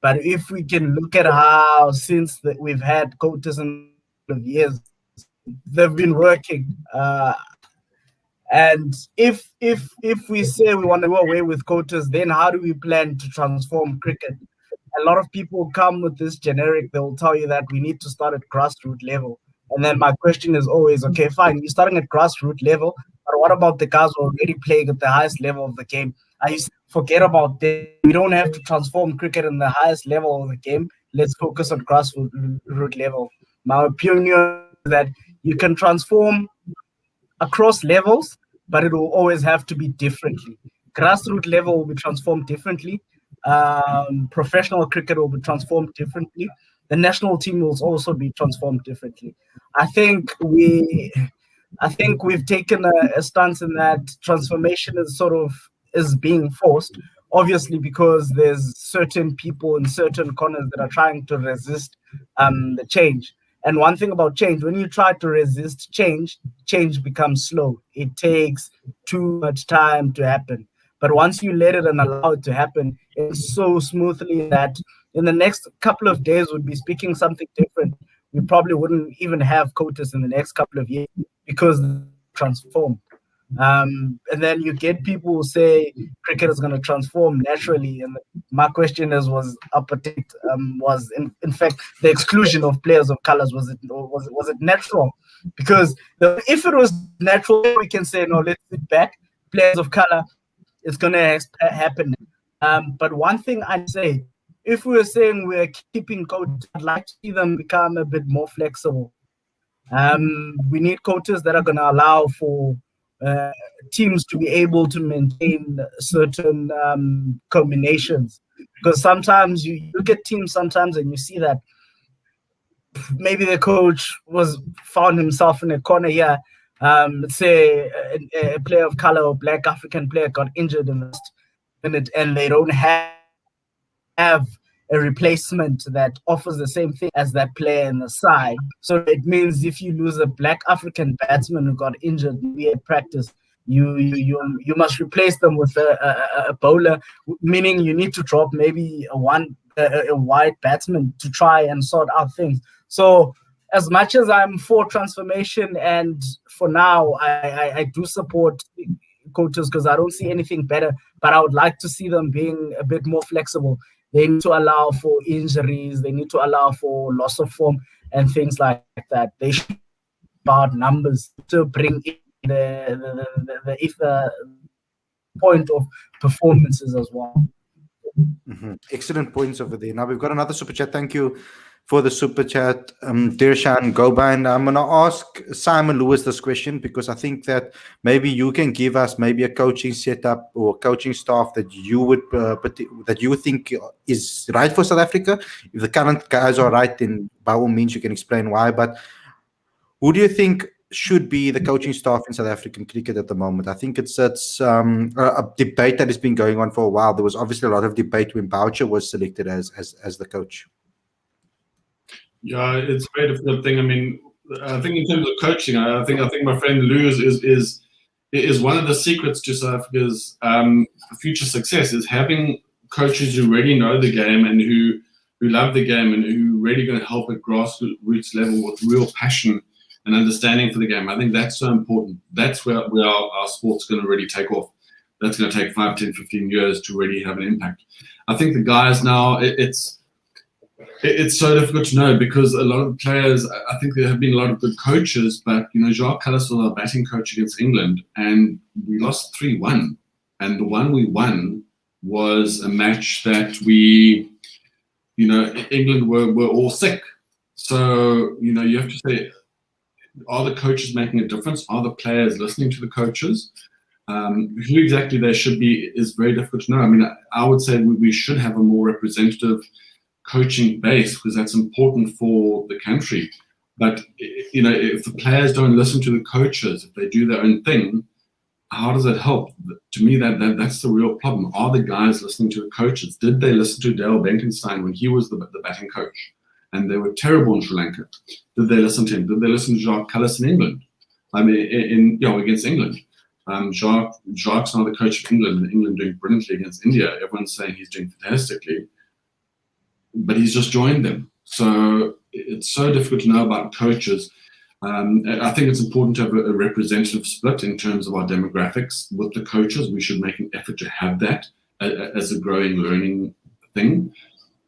But if we can look at how since we've had quotas in the years, they've been working. And if we say we want to go away with quotas, then how do we plan to transform cricket? A lot of people come with this generic. They'll tell you that we need to start at grassroots level. And then my question is always, okay, fine, you're starting at grassroots level, but what about the guys who are already playing at the highest level of the game? Forget about them. We don't have to transform cricket in the highest level of the game. Let's focus on grassroots level. My opinion is that you can transform across levels, but it will always have to be differently. Grassroots level will be transformed differently. Professional cricket will be transformed differently. The national team will also be transformed differently. I think we've taken a stance in that transformation is being forced, obviously, because there's certain people in certain corners that are trying to resist the change. And one thing about change, when you try to resist change becomes slow. It takes too much time to happen. But once you let it and allow it to happen, it's so smoothly that in the next couple of days we'd be speaking something different. We probably wouldn't even have quotas in the next couple of years because they transform. And then you get people who say cricket is going to transform naturally. And my question was in fact the exclusion of players of colors. Was it natural? Because if it was natural, we can say no. Let's sit back. Players of color, it's going to happen. But one thing I say if we were saying we're keeping quotas, I'd like to see them become a bit more flexible. We need quotas that are going to allow for teams to be able to maintain certain combinations. Because sometimes you look at teams sometimes and you see that maybe the coach found himself in a corner here. Let's say a player of color or black African player got injured in the last minute and they don't have a replacement that offers the same thing as that player in the side. So it means if you lose a black African batsman who got injured maybe at practice, you must replace them with a bowler, meaning you need to drop maybe a white batsman to try and sort out things. So as much as I'm for transformation, and for now I do support quotas because I don't see anything better, but I would like to see them being a bit more flexible. They need to allow for injuries. They need to allow for loss of form and things like that. They should be about numbers to bring in the point of performances as well. Excellent points over there. Now we've got another super chat. Thank you for the super chat, Dirshan Gobind. I'm going to ask Simon Lewis this question because I think that maybe you can give us maybe a coaching setup or coaching staff that you would that you think is right for South Africa. If the current guys are right, then by all means you can explain why. But who do you think should be the coaching staff in South African cricket at the moment? I think it's a debate that has been going on for a while. There was obviously a lot of debate when Boucher was selected as the coach. Yeah, it's a very difficult thing. I mean, I think in terms of coaching, I think my friend Lou is one of the secrets to South Africa's future success is having coaches who really know the game and who love the game and who really going to help at grassroots level with real passion and understanding for the game. I think that's so important. That's where our sport's going to really take off. That's going to take 5, 10, 15 years to really have an impact. I think the guys now, it's so difficult to know because a lot of the players, I think there have been a lot of good coaches, but, Jacques Callis was our batting coach against England and we lost 3-1. And the one we won was a match that England were all sick. So, you have to say, are the coaches making a difference? Are the players listening to the coaches? Who exactly they should be is very difficult to know. I mean, I would say we should have a more representative coaching base because that's important for the country. But, if the players don't listen to the coaches, if they do their own thing, how does it help? To me, that's the real problem. Are the guys listening to the coaches? Did they listen to Dale Benkenstein when he was the batting coach? And they were terrible in Sri Lanka. Did they listen to him? Did they listen to Jacques Callis in England? I mean, against England. Jacques now the coach of England, and England doing brilliantly against India. Everyone's saying he's doing fantastically, but he's just joined them. So it's so difficult to know about coaches. I think it's important to have a representative split in terms of our demographics with the coaches. We should make an effort to have that as a growing, learning thing.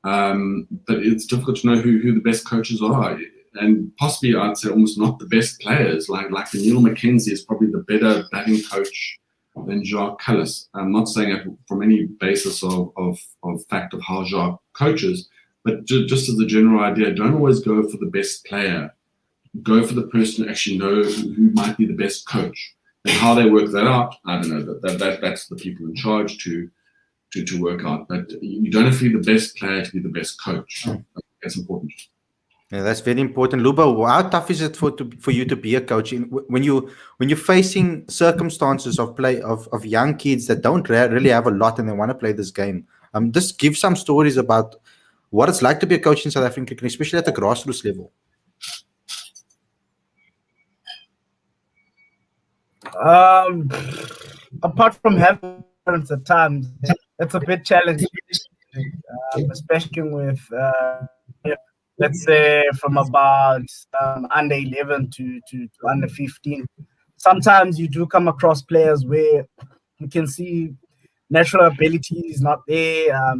But it's difficult to know who the best coaches are. And possibly, I'd say, almost not the best players. Like Neil McKenzie is probably the better batting coach than Jacques Callis. I'm not saying it from any basis of fact of how Jacques coaches, but just as a general idea, don't always go for the best player. Go for the person who actually knows who might be the best coach. And how they work that out, I don't know. That's the people in charge to work out. But you don't have to be the best player to be the best coach. That's important. Yeah, that's very important. Luba, how tough is it for you to be a coach when you're facing circumstances of young kids that don't really have a lot and they want to play this game? Just give some stories about what it's like to be a coach in South African cricket, especially at the grassroots level. Apart from having parents at times, it's a bit challenging, especially with let's say from about under 11 to under 15. Sometimes you do come across players where you can see natural ability is not there,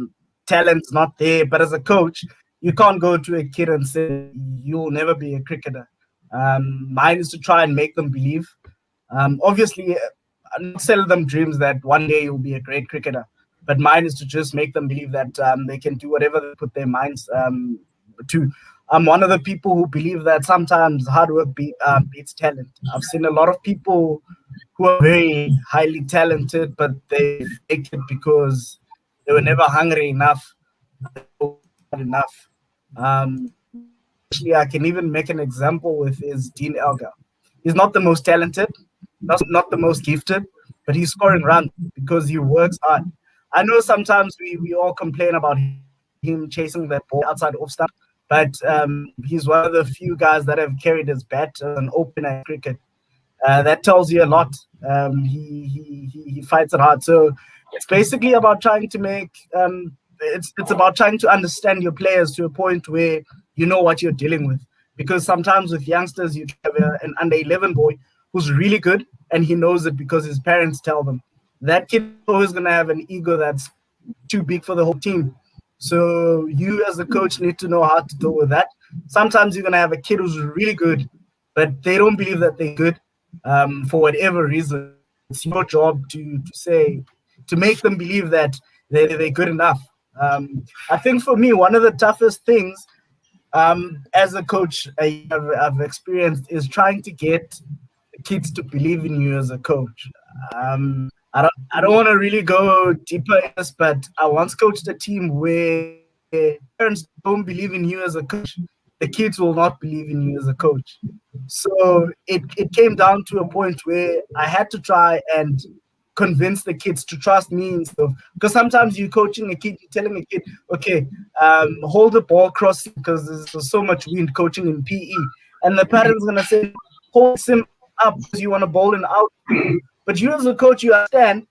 talent's not there, but as a coach, you can't go to a kid and say, you'll never be a cricketer. Mine is to try and make them believe. Obviously, not sell them dreams that one day you'll be a great cricketer, but mine is to just make them believe that they can do whatever they put their minds to. I'm one of the people who believe that sometimes hard work beats talent. I've seen a lot of people who are very highly talented, but they fake it because they were never hungry enough, enough. Actually, I can even make an example with is Dean Elgar. He's not the most talented, not the most gifted, but he's scoring runs because he works hard. I know sometimes we all complain about him chasing that ball outside off stump, but he's one of the few guys that have carried his bat as an opener in cricket. That tells you a lot. He fights it hard. So it's basically about trying to make it's about trying to understand your players to a point where you know what you're dealing with. Because sometimes with youngsters, you have an under 11 boy who's really good, and he knows it because his parents tell them. That kid is always going to have an ego that's too big for the whole team. So you as a coach need to know how to deal with that. Sometimes you're going to have a kid who's really good, but they don't believe that they're good for whatever reason. It's your job to make them believe that they're good enough. I think for me, one of the toughest things as a coach I've experienced is trying to get kids to believe in you as a coach. I don't want to really go deeper in this, but I once coached a team where parents don't believe in you as a coach. The kids will not believe in you as a coach. So it came down to a point where I had to try and convince the kids to trust me and stuff. Because sometimes you're coaching a kid, you're telling a kid, okay, hold the ball cross because there's so much wind coaching in PE. And the parent's going to say, hold him up because you want to bowl an out. But you as a coach, you understand,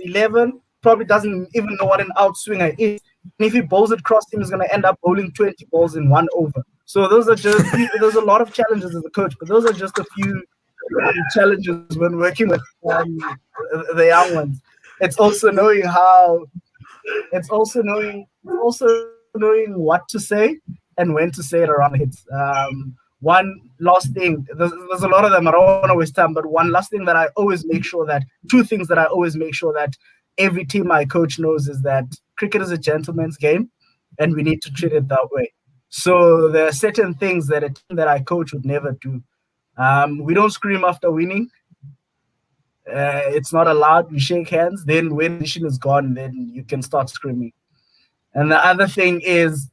11 probably doesn't even know what an outswinger is. And if he bowls it cross him, he's going to end up bowling 20 balls in 1 over. So those are just, there's a lot of challenges as a coach, but those are just a few challenges when working with the young ones. It's also knowing knowing what to say and when to say it around the hits. One last thing, there's a lot of them, I don't want to waste time, but one last thing that I always make sure that, two things that I always make sure that every team I coach knows is that cricket is a gentleman's game and we need to treat it that way. So there are certain things that a team that I coach would never do. We don't scream after winning. It's not allowed. We shake hands. Then when the mission is gone, then you can start screaming. And the other thing is,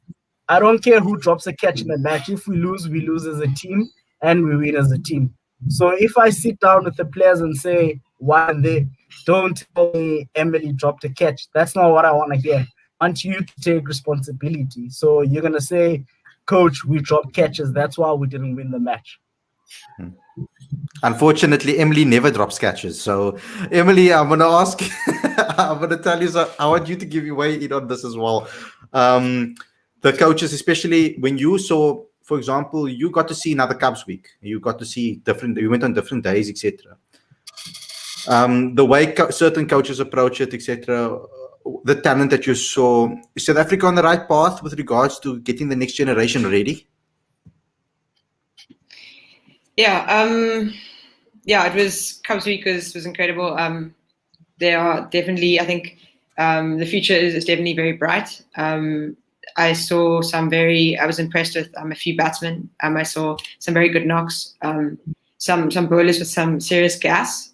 I don't care who drops a catch in the match. If we lose as a team and we win as a team. So if I sit down with the players and say, why they don't tell me Emily dropped a catch. That's not what I want to hear. I want you to take responsibility. So you're going to say, coach, we dropped catches. That's why we didn't win the match. Unfortunately, Emily never drops catches. So, Emily, I'm going to ask, I'm going to tell you, so I want you to give your way in on this as well. The coaches, especially when you saw, for example, you got to see another Cubs week. You got to see you went on different days, etc. The way certain coaches approach it, etc., the talent that you saw, is South Africa on the right path with regards to getting the next generation ready? Yeah, it was Cubs week was incredible. They are definitely, I think, the future is definitely very bright. I saw I was impressed with a few batsmen. I saw some very good knocks, some bowlers with some serious gas.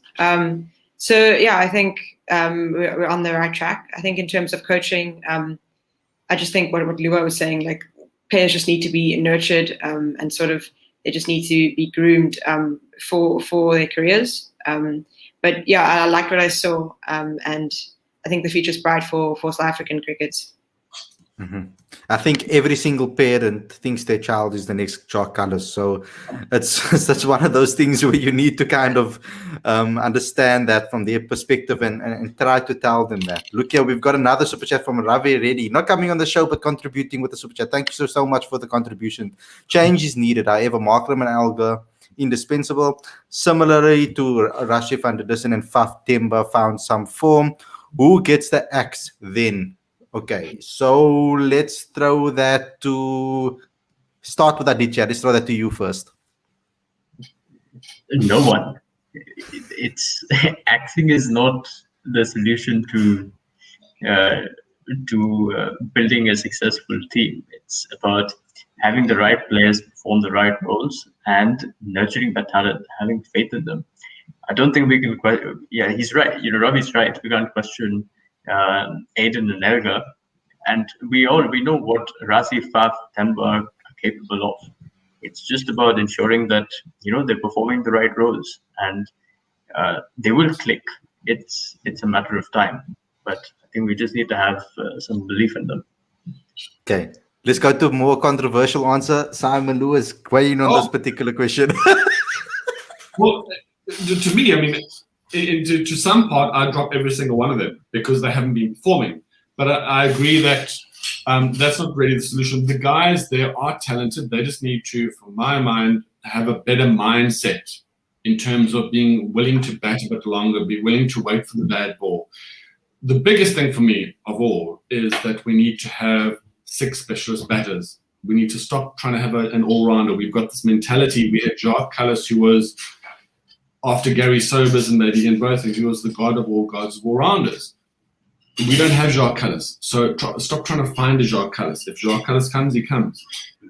So yeah, I think we're on the right track. I think in terms of coaching, I just think what Lua was saying, like players just need to be nurtured and sort of they just need to be groomed for their careers. But yeah, I liked what I saw, and I think the future is bright for South African cricket. Mm-hmm. I think every single parent thinks their child is the next Jacques Kallis. So that's one of those things where you need to kind of understand that from their perspective and try to tell them that. Look here, we've got another super chat from Ravi already. Not coming on the show, but contributing with the super chat. Thank you so much for the contribution. Change is needed. However, Markram and Alga, indispensable. Similarly to Rashid van der Dussen and Faf Temba found some form. Who gets the axe then? Okay, so let's throw that to start with Aditya. Let's throw that to you first. No one. It's axing is not the solution to to building a successful team. It's about having the right players perform the right roles and nurturing that talent, having faith in them. I don't think we can question. Yeah, he's right. Ravi's right. We can't question Aiden and Elga, and we know what Rasi, Faf, Temba are capable of. It's just about ensuring that they're performing the right roles, and they will click. It's a matter of time, but I think we just need to have some belief in them. Okay, let's go to a more controversial answer. Simon Lewis, weighing on this particular question. Well, to me, I mean, to some part, I drop every single one of them because they haven't been performing. But I agree that that's not really the solution. The guys, they are talented. They just need to, from my mind, have a better mindset in terms of being willing to bat a bit longer, be willing to wait for the bad ball. The biggest thing for me of all is that we need to have 6 specialist batters. We need to stop trying to have an all-rounder. We've got this mentality. We had Jacques Callis, who was, after Gary Sobers and maybe Ian Botham, he was the god of all gods of all-rounders. We don't have Jacques Callis. So stop trying to find a Jacques Callis. If Jacques Callis comes, he comes.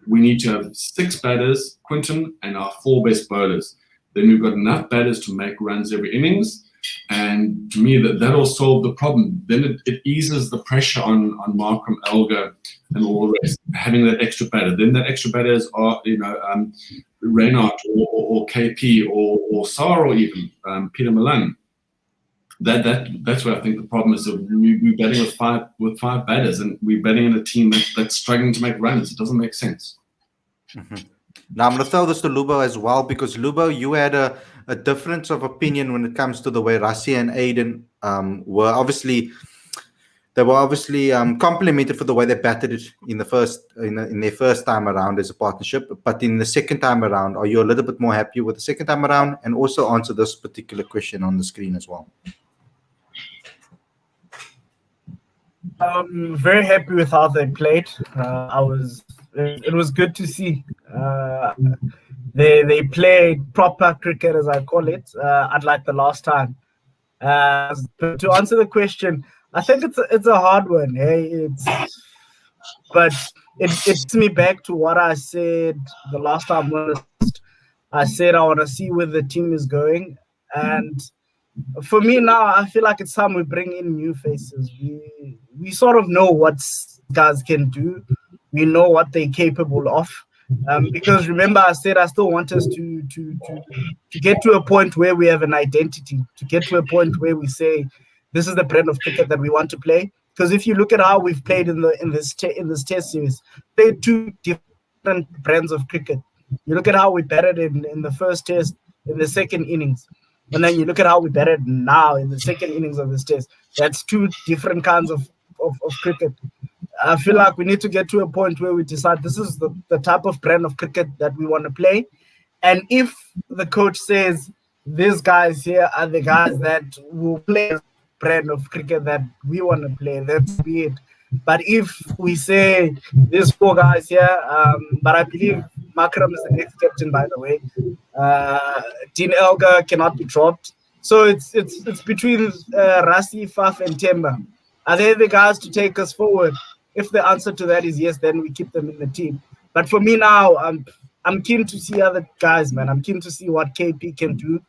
We need to have 6 batters, Quinton, and our 4 best bowlers. Then we've got enough batters to make runs every innings. And to me, that'll solve the problem. Then it eases the pressure on Markram, Elga, and all the rest, having that extra batter. Then that extra batters are, Reynard or KP or Sar or even Peter Malan. That's where I think the problem is. We're batting with five batters, and we're batting in a team that's struggling to make runs. It doesn't make sense. Mm-hmm. Now I'm going to throw this to Lubo as well, because Lubo, you had a difference of opinion when it comes to the way Rassie and Aiden were obviously complimented for the way they batted it in their first time around as a partnership. But in the second time around, are you a little bit more happy with the second time around? And also answer this particular question on the screen as well. I'm very happy with how they played. It was good to see. They played proper cricket, as I call it, unlike the last time. To answer the question, I think it's a hard one. Hey, but it gets me back to what I said the last time. I said I want to see where the team is going, and for me now, I feel like it's time we bring in new faces. We sort of know what guys can do. We know what they're capable of. Because remember, I said I still want us to get to a point where we have an identity, to get to a point where we say this is the brand of cricket that we want to play. Because if you look at how we've played in this test series, played 2 different brands of cricket. You look at how we batted in the first test, in the second innings. And then you look at how we batted now in the second innings of this test. That's 2 different kinds of cricket. I feel like we need to get to a point where we decide this is the type of brand of cricket that we want to play. And if the coach says these guys here are the guys that will play the brand of cricket that we want to play, that's be it. But if we say these 4 guys here, but I believe Makram is the next captain, by the way. Dean Elgar cannot be dropped. So it's between Rassie, Faf, and Temba. Are they the guys to take us forward? If the answer to that is yes, then we keep them in the team. But for me now, I'm keen to see other guys, man. I'm keen to see what KP can do.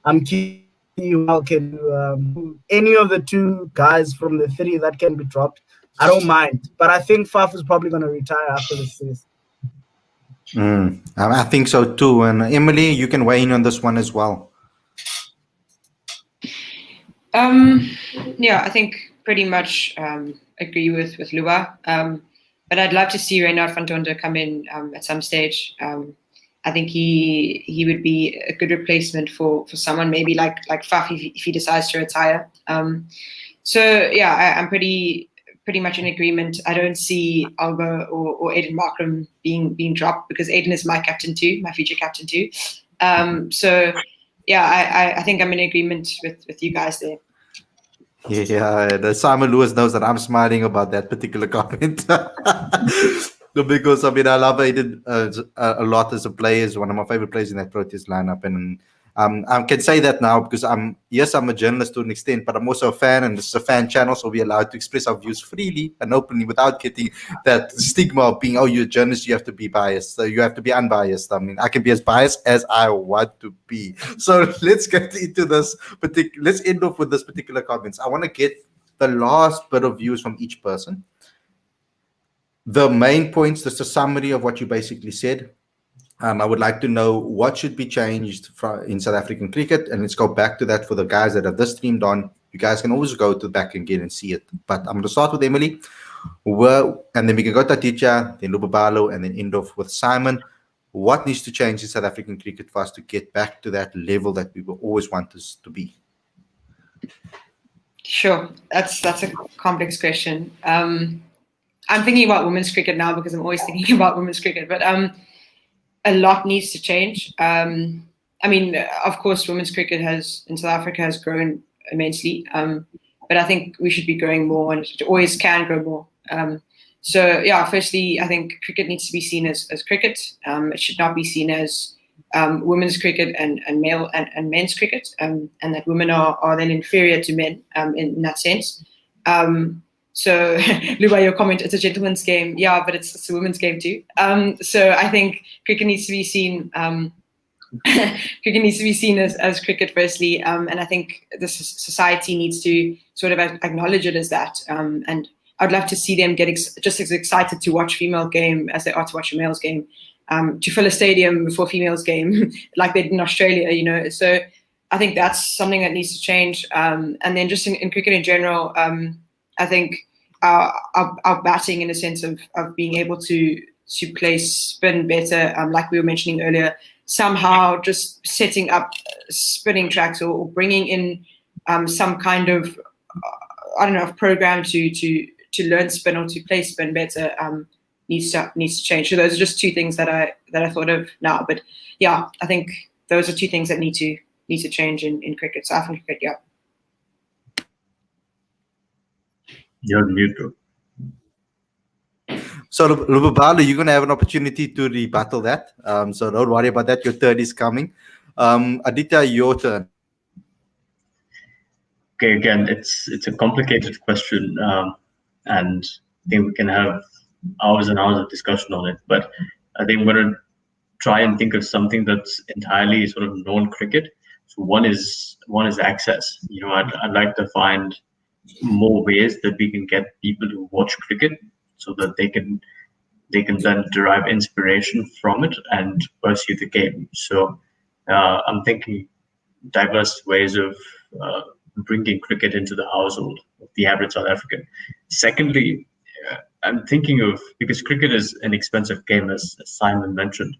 I'm keen to see who can do. Any of the 2 guys from the 3 that can be dropped, I don't mind. But I think Faf is probably going to retire after this series. I think so too. And Emily, you can weigh in on this one as well. Yeah, I think pretty much agree with Lua. But I'd love to see Reynard van Tonder come in at some stage. I think he would be a good replacement for someone maybe like Faf if he decides to retire. So yeah, I'm pretty much in agreement. I don't see Alba or Aiden Markram being dropped, because Aiden is my captain too, my future captain too. So yeah, I think I'm in agreement with you guys there. Yeah, Simon Lewis knows that I'm smiling about that particular comment. Because I mean, I love Aiden a lot as a player. He's one of my favorite players in that Proteas lineup, and I can say that now because I'm a journalist to an extent, but I'm also a fan, and this is a fan channel, so we're allowed to express our views freely and openly without getting that stigma of being, oh, you're a journalist, you have to be biased. So you have to be unbiased. I mean, I can be as biased as I want to be. So let's get into this let's end off with this particular comments. I want to get the last bit of views from each person. The main points, just a summary of what you basically said. I would like to know what should be changed in South African cricket, and let's go back to that for the guys that have this streamed on. You guys can always go to the back again and see it. But I'm going to start with Emily, and then we can go to Aditya, then Lubabalo, and then end off with Simon. What needs to change in South African cricket for us to get back to that level that we will always want us to be? Sure, that's a complex question. I'm thinking about women's cricket now because I'm always thinking about women's cricket, but a lot needs to change. I mean, of course, women's cricket in South Africa has grown immensely, but I think we should be growing more, and it always can grow more. So yeah, firstly, I think cricket needs to be seen as cricket. It should not be seen as women's cricket and male and men's cricket, and that women are then inferior to men in that sense. So, Luba, your comment, it's a gentleman's game. Yeah, but it's a women's game too. So I think cricket needs to be seen as cricket firstly. And I think the society needs to sort of acknowledge it as that. And I'd love to see them get just as excited to watch female game as they are to watch a male's game, to fill a stadium before females game like they did in Australia, you know. So I think that's something that needs to change. And then just in cricket in general, I think our batting, in a sense of being able to place spin better, like we were mentioning earlier, somehow just setting up spinning tracks or bringing in some kind of program to learn spin or to play spin better needs to change. So those are just two things that I thought of now. But yeah, I think those are two things that need to change in cricket. So I think cricket, yeah. You're muted. So, Lubabalo, you're going to have an opportunity to rebuttal that. So don't worry about that. Your turn is coming. Aditya, your turn. Okay, again, it's a complicated question, and I think we can have hours and hours of discussion on it. But I think we're going to try and think of something that's entirely sort of non-cricket. So one is access. You know, I'd like to find more ways that we can get people to watch cricket so that they can then derive inspiration from it and pursue the game. So I'm thinking diverse ways of bringing cricket into the household of the average South African. Secondly, I'm thinking of, because cricket is an expensive game, as Simon mentioned,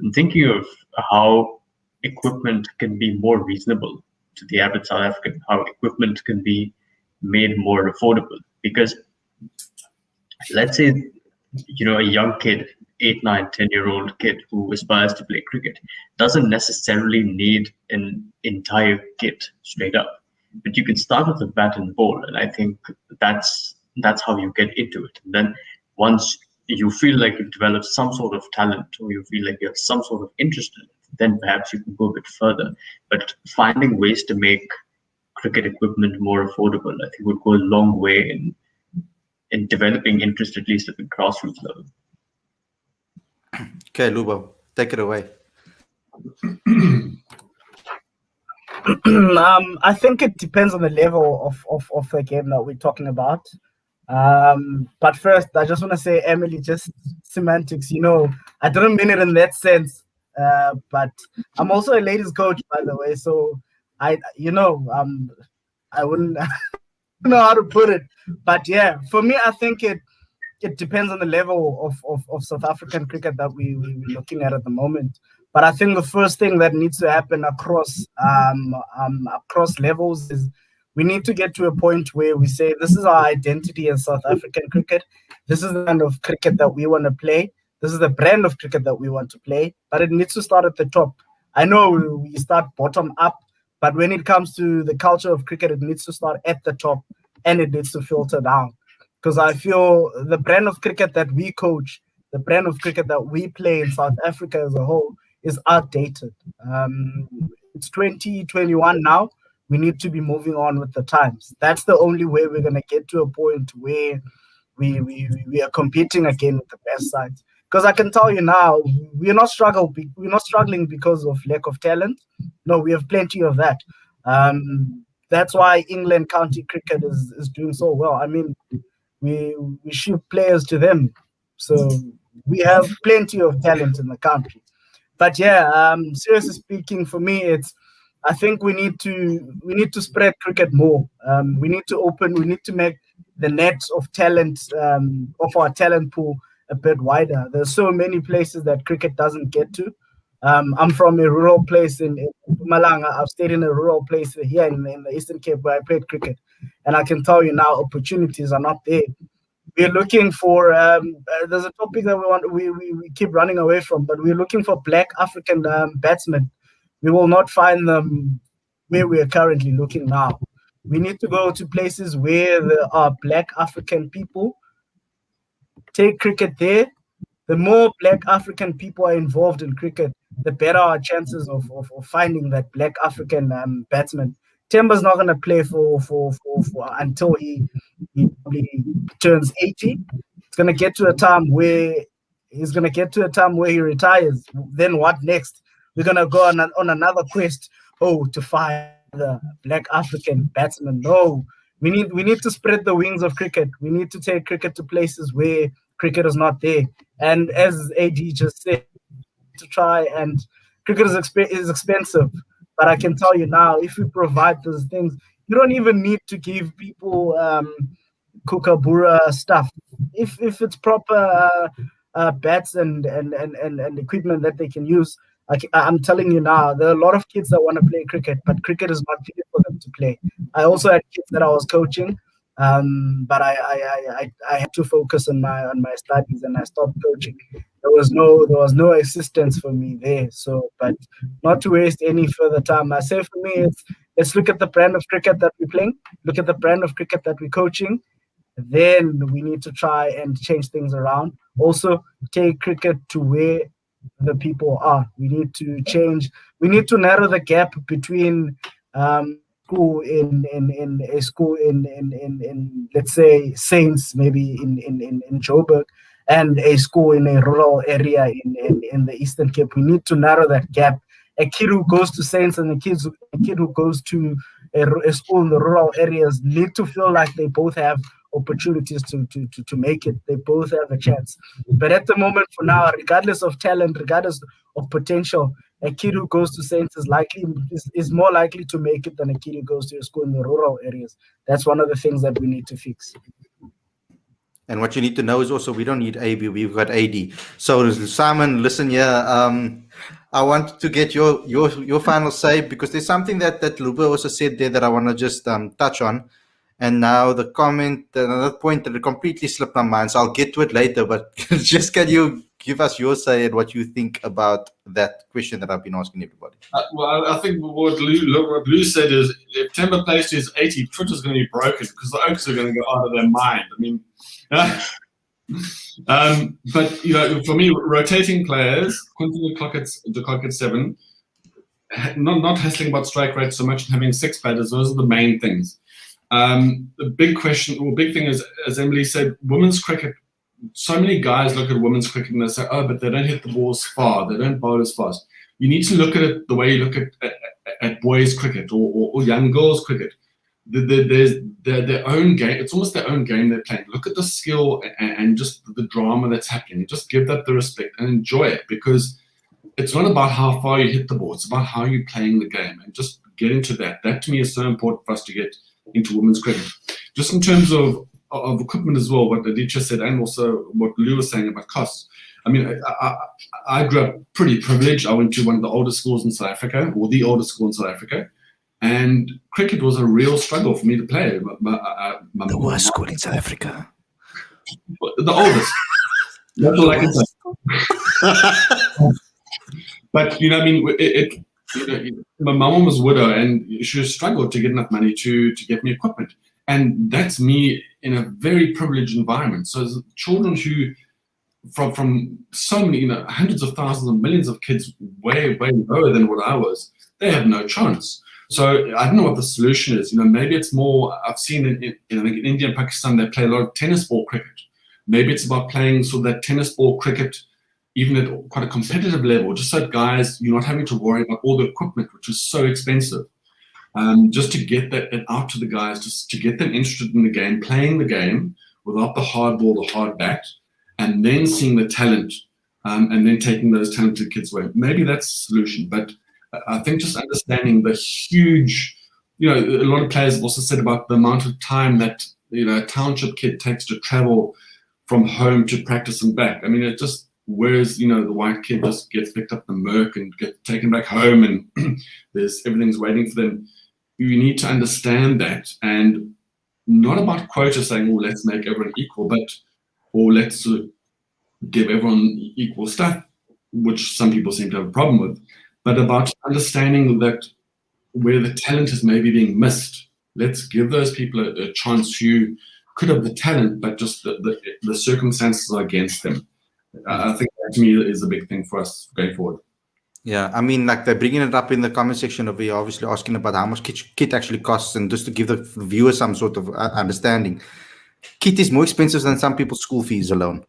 I'm thinking of how equipment can be more reasonable to the average South African, how equipment can be made more affordable. Because let's say, you know, a young kid, 8, 9, 10-year-old kid who aspires to play cricket doesn't necessarily need an entire kit straight up, but you can start with a bat and ball, and I think that's how you get into it. And then once you feel like you've developed some sort of talent, or you feel like you have some sort of interest in it, then perhaps you can go a bit further. But finding ways to make cricket equipment more affordable, I think, would go a long way in developing interest, at least at the grassroots level. Okay, Lubo, take it away. I think it depends on the level of the game that we're talking about. But first, I just want to say, Emily, just semantics. You know, I didn't mean it in that sense. But I'm also a ladies coach, by the way. So I wouldn't know how to put it. But yeah, for me, I think it depends on the level of South African cricket that we're looking at the moment. But I think the first thing that needs to happen across levels is we need to get to a point where we say this is our identity as South African cricket. This is the kind of cricket that we want to play. This is the brand of cricket that we want to play. But it needs to start at the top. I know we start bottom up, but when it comes to the culture of cricket, it needs to start at the top and it needs to filter down. Because I feel the brand of cricket that we coach, the brand of cricket that we play in South Africa as a whole, is outdated. It's 2021 now. We need to be moving on with the times. That's the only way we're gonna get to a point where we are competing again with the best sides. Because I can tell you now, we're not struggling because of lack of talent. No, we have plenty of that. That's why England county cricket is doing so well. I mean, we ship players to them, so we have plenty of talent in the country. But yeah, seriously speaking, for me, I think we need to spread cricket more. We need to make the net of talent of our talent pool a bit wider. There's so many places that cricket doesn't get to. I'm from a rural place in Mpumalanga. I've stayed in a rural place here in the Eastern Cape where I played cricket, and I can tell you now, opportunities are not there. We're looking for there's a topic that we keep running away from, but we're looking for Black African batsmen. We will not find them where we are currently looking now. We need to go to places where there are Black African people. Take cricket there. The more Black African people are involved in cricket, the better our chances of finding that Black African batsman. Temba's not going to play for until he probably turns 80. It's going to get to a time where he retires. Then what next? We're going to go on another quest. To find the Black African batsman. No, we need to spread the wings of cricket. We need to take cricket to places where cricket is not there. And as AD just said, to try and cricket is expensive. But I can tell you now, if we provide those things, you don't even need to give people kookaburra stuff. If it's proper bats and equipment that they can use, I'm telling you now, there are a lot of kids that want to play cricket, but cricket is not fit for them to play. I also had kids that I was coaching, but I had to focus on my studies, and I stopped coaching. There was no assistance for me there. So, but not to waste any further time, I say for me, let's look at the brand of cricket that we're playing, look at the brand of cricket that we're coaching. Then we need to try and change things around. Also, take cricket to where the people are. We need to change. We need to narrow the gap between school in a school in let's say Saints, maybe in Joburg, and a school in a rural area in the Eastern Cape. We need to narrow that gap. A kid who goes to Saints and a kid who goes to a school in the rural areas need to feel like they both have opportunities to make it. They both have a chance. But at the moment, for now, regardless of talent, regardless of potential, a kid who goes to Saints is more likely to make it than a kid who goes to a school in the rural areas. That's one of the things that we need to fix. And what you need to know is also we don't need AB, we've got AD. So Simon, listen here. I want to get your final say, because there's something that Lube also said there that I want to just touch on. And now the comment, another point that completely slipped my mind, so I'll get to it later. But just can you give us your say and what you think about that question that I've been asking everybody? Well, I think what Lou said is, if Temba plays to his 80, Twitter's going to be broken because the Oaks are going to go out of their mind. I mean, but for me, rotating players, continuing the clock at 7, not hassling about strike rate so much, and having 6 batters. Those are the main things. The big thing is, as Emily said, women's cricket. So many guys look at women's cricket and they say, "Oh, but they don't hit the balls far. They don't bowl as fast." You need to look at it the way you look at boys' cricket or young girls' cricket. There's their own game. It's almost their own game they're playing. Look at the skill and just the drama that's happening. Just give that the respect and enjoy it, because it's not about how far you hit the ball. It's about how you're playing the game, and just get into that. That to me is so important for us to get into women's cricket. Just in terms of equipment as well, what Aditya said, and also what Lou was saying about costs. I mean, I grew up pretty privileged. I went to one of the oldest schools in South Africa, or the oldest school in South Africa, and cricket was a real struggle for me to play. The worst school in South Africa. The oldest. That's all I can say. But I mean, my mum was a widow, and she struggled to get enough money to get me equipment. And that's me in a very privileged environment. So children who, from so many, hundreds of thousands and millions of kids way lower than what I was, they have no chance. So I don't know what the solution is. Maybe it's more. I've seen in India and Pakistan they play a lot of tennis ball cricket. Maybe it's about playing sort of that tennis ball cricket, even at quite a competitive level, just so guys, you're not having to worry about all the equipment, which is so expensive. Just to get that out to the guys, just to get them interested in the game, playing the game without the hard ball, the hard bat, and then seeing the talent, and then taking those talented kids away. Maybe that's the solution. But I think just understanding the huge, a lot of players have also said about the amount of time that a township kid takes to travel from home to practice and back. I mean, it just, whereas the white kid just gets picked up the Merc and get taken back home, and everything's waiting for them. You need to understand that, and not about quota saying, "Oh, let's make everyone equal," or let's give everyone equal stuff, which some people seem to have a problem with, but about understanding that where the talent is maybe being missed, let's give those people a chance who could have the talent, but just the circumstances are against them. I think that to me is a big thing for us going forward. Yeah, I mean, like they're bringing it up in the comment section over here, obviously asking about how much kit actually costs, and just to give the viewers some sort of understanding, kit is more expensive than some people's school fees alone.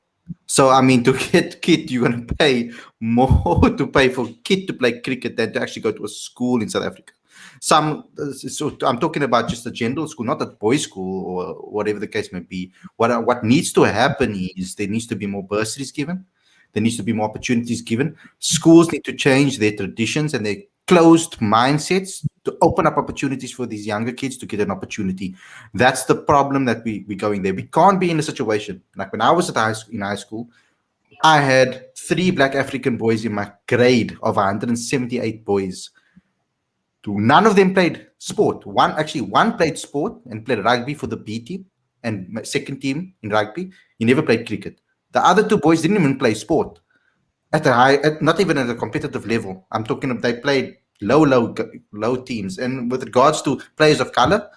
So, I mean, to get kit, you're going to pay more to pay for kit to play cricket than to actually go to a school in South Africa. So I'm talking about just a general school, not a boys' school or whatever the case may be. What needs to happen is there needs to be more bursaries given. There needs to be more opportunities given. Schools need to change their traditions and their closed mindsets to open up opportunities for these younger kids to get an opportunity. That's the problem that we're going there. We can't be in a situation like when I was in high school, I had 3 Black African boys in my grade of 178 boys. None of them played sport. One played sport and played rugby for the B team and my second team in rugby. He never played cricket. The other 2 boys didn't even play sport not even at a competitive level. I'm talking about they played low teams. And with regards to players of color,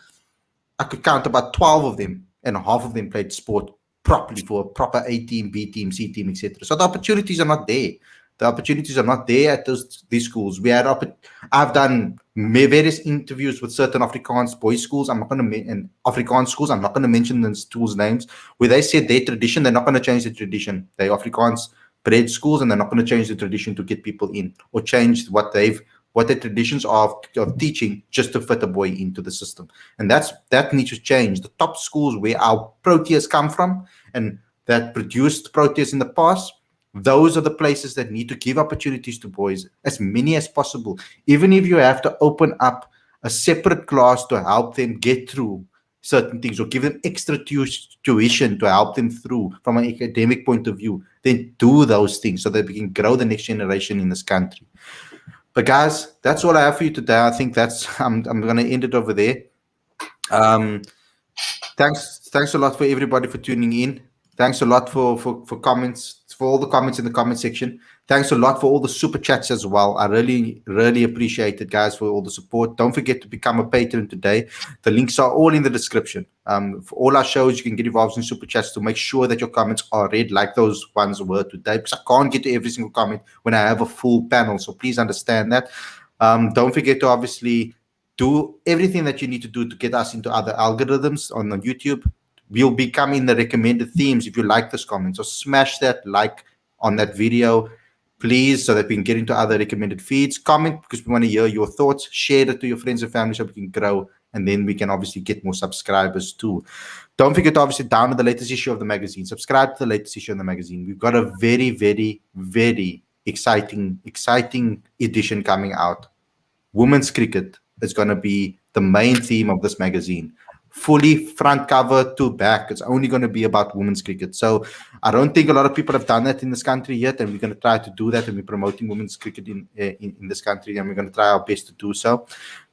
I could count about 12 of them, and half of them played sport properly for a proper A team, B team, C team, etc. So the opportunities are not there. The opportunities are not there at these schools. I've done various interviews with certain Afrikaans boys schools. I'm not going to and Afrikaans schools. I'm not going to mention the schools' names. Where they said their tradition, they're not going to change the tradition. They're Afrikaans bred schools, and they're not going to change the tradition to get people in or change what their traditions are of teaching just to fit a boy into the system. And that needs to change. The top schools where our Proteas come from and that produced Proteas in the past, those are the places that need to give opportunities to boys, as many as possible. Even if you have to open up a separate class to help them get through certain things or give them extra tuition to help them through from an academic point of view, then do those things so that we can grow the next generation in this country. But guys, that's all I have for you today. I think I'm going to end it over there. Thanks a lot for everybody for tuning in. Thanks a lot for comments, for all the comments in the comment section. Thanks a lot for all the super chats as well. I really, really appreciate it, guys, for all the support. Don't forget to become a patron today. The links are all in the description. For all our shows, you can get involved in super chats to make sure that your comments are read like those ones were today, because I can't get to every single comment when I have a full panel. So please understand that. Don't forget to obviously do everything that you need to do to get us into other algorithms on YouTube. We'll become in the recommended themes if you like this comment. So smash that like on that video, please, so that we can get into other recommended feeds. Comment because we want to hear your thoughts. Share it to your friends and family so we can grow, and then we can obviously get more subscribers too. Don't forget to obviously download the latest issue of the magazine. Subscribe to the latest issue of the magazine. We've got a very, very, very exciting edition coming out. Women's cricket is going to be the main theme of this magazine. Fully front cover to back. It's only going to be about women's cricket. So I don't think a lot of people have done that in this country yet, and we're going to try to do that, and we're promoting women's cricket in this country, and we're going to try our best to do so.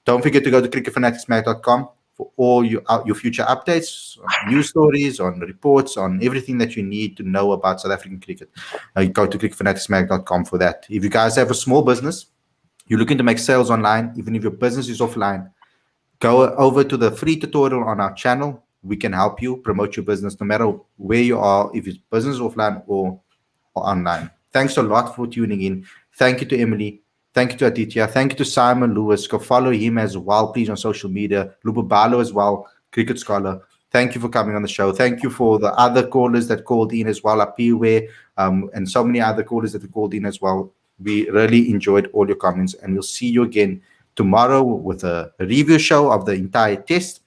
Don't forget to go to cricketfanaticsmag.com for all your future updates, news stories, on reports, on everything that you need to know about South African cricket. Go to cricketfanaticsmag.com for that. If you guys have a small business, you're looking to make sales online, even if your business is offline, go over to the free tutorial on our channel. We can help you promote your business no matter where you are, if it's business offline or online. Thanks a lot for tuning in. Thank you to Emily. Thank you to Aditya. Thank you to Simon Lewis. Go follow him as well, please, on social media. Lubabalo as well, Cricket Scholar. Thank you for coming on the show. Thank you for the other callers that called in as well, Apiwe, and so many other callers that called in as well. We really enjoyed all your comments, and we'll see you again tomorrow with a review show of the entire test.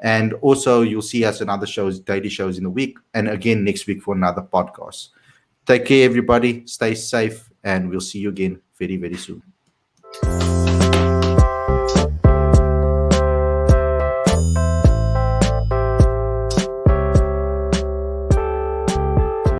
And also, you'll see us in other shows, daily shows in the week, and again next week for another podcast. Take care, everybody. Stay safe, and we'll see you again very, very soon.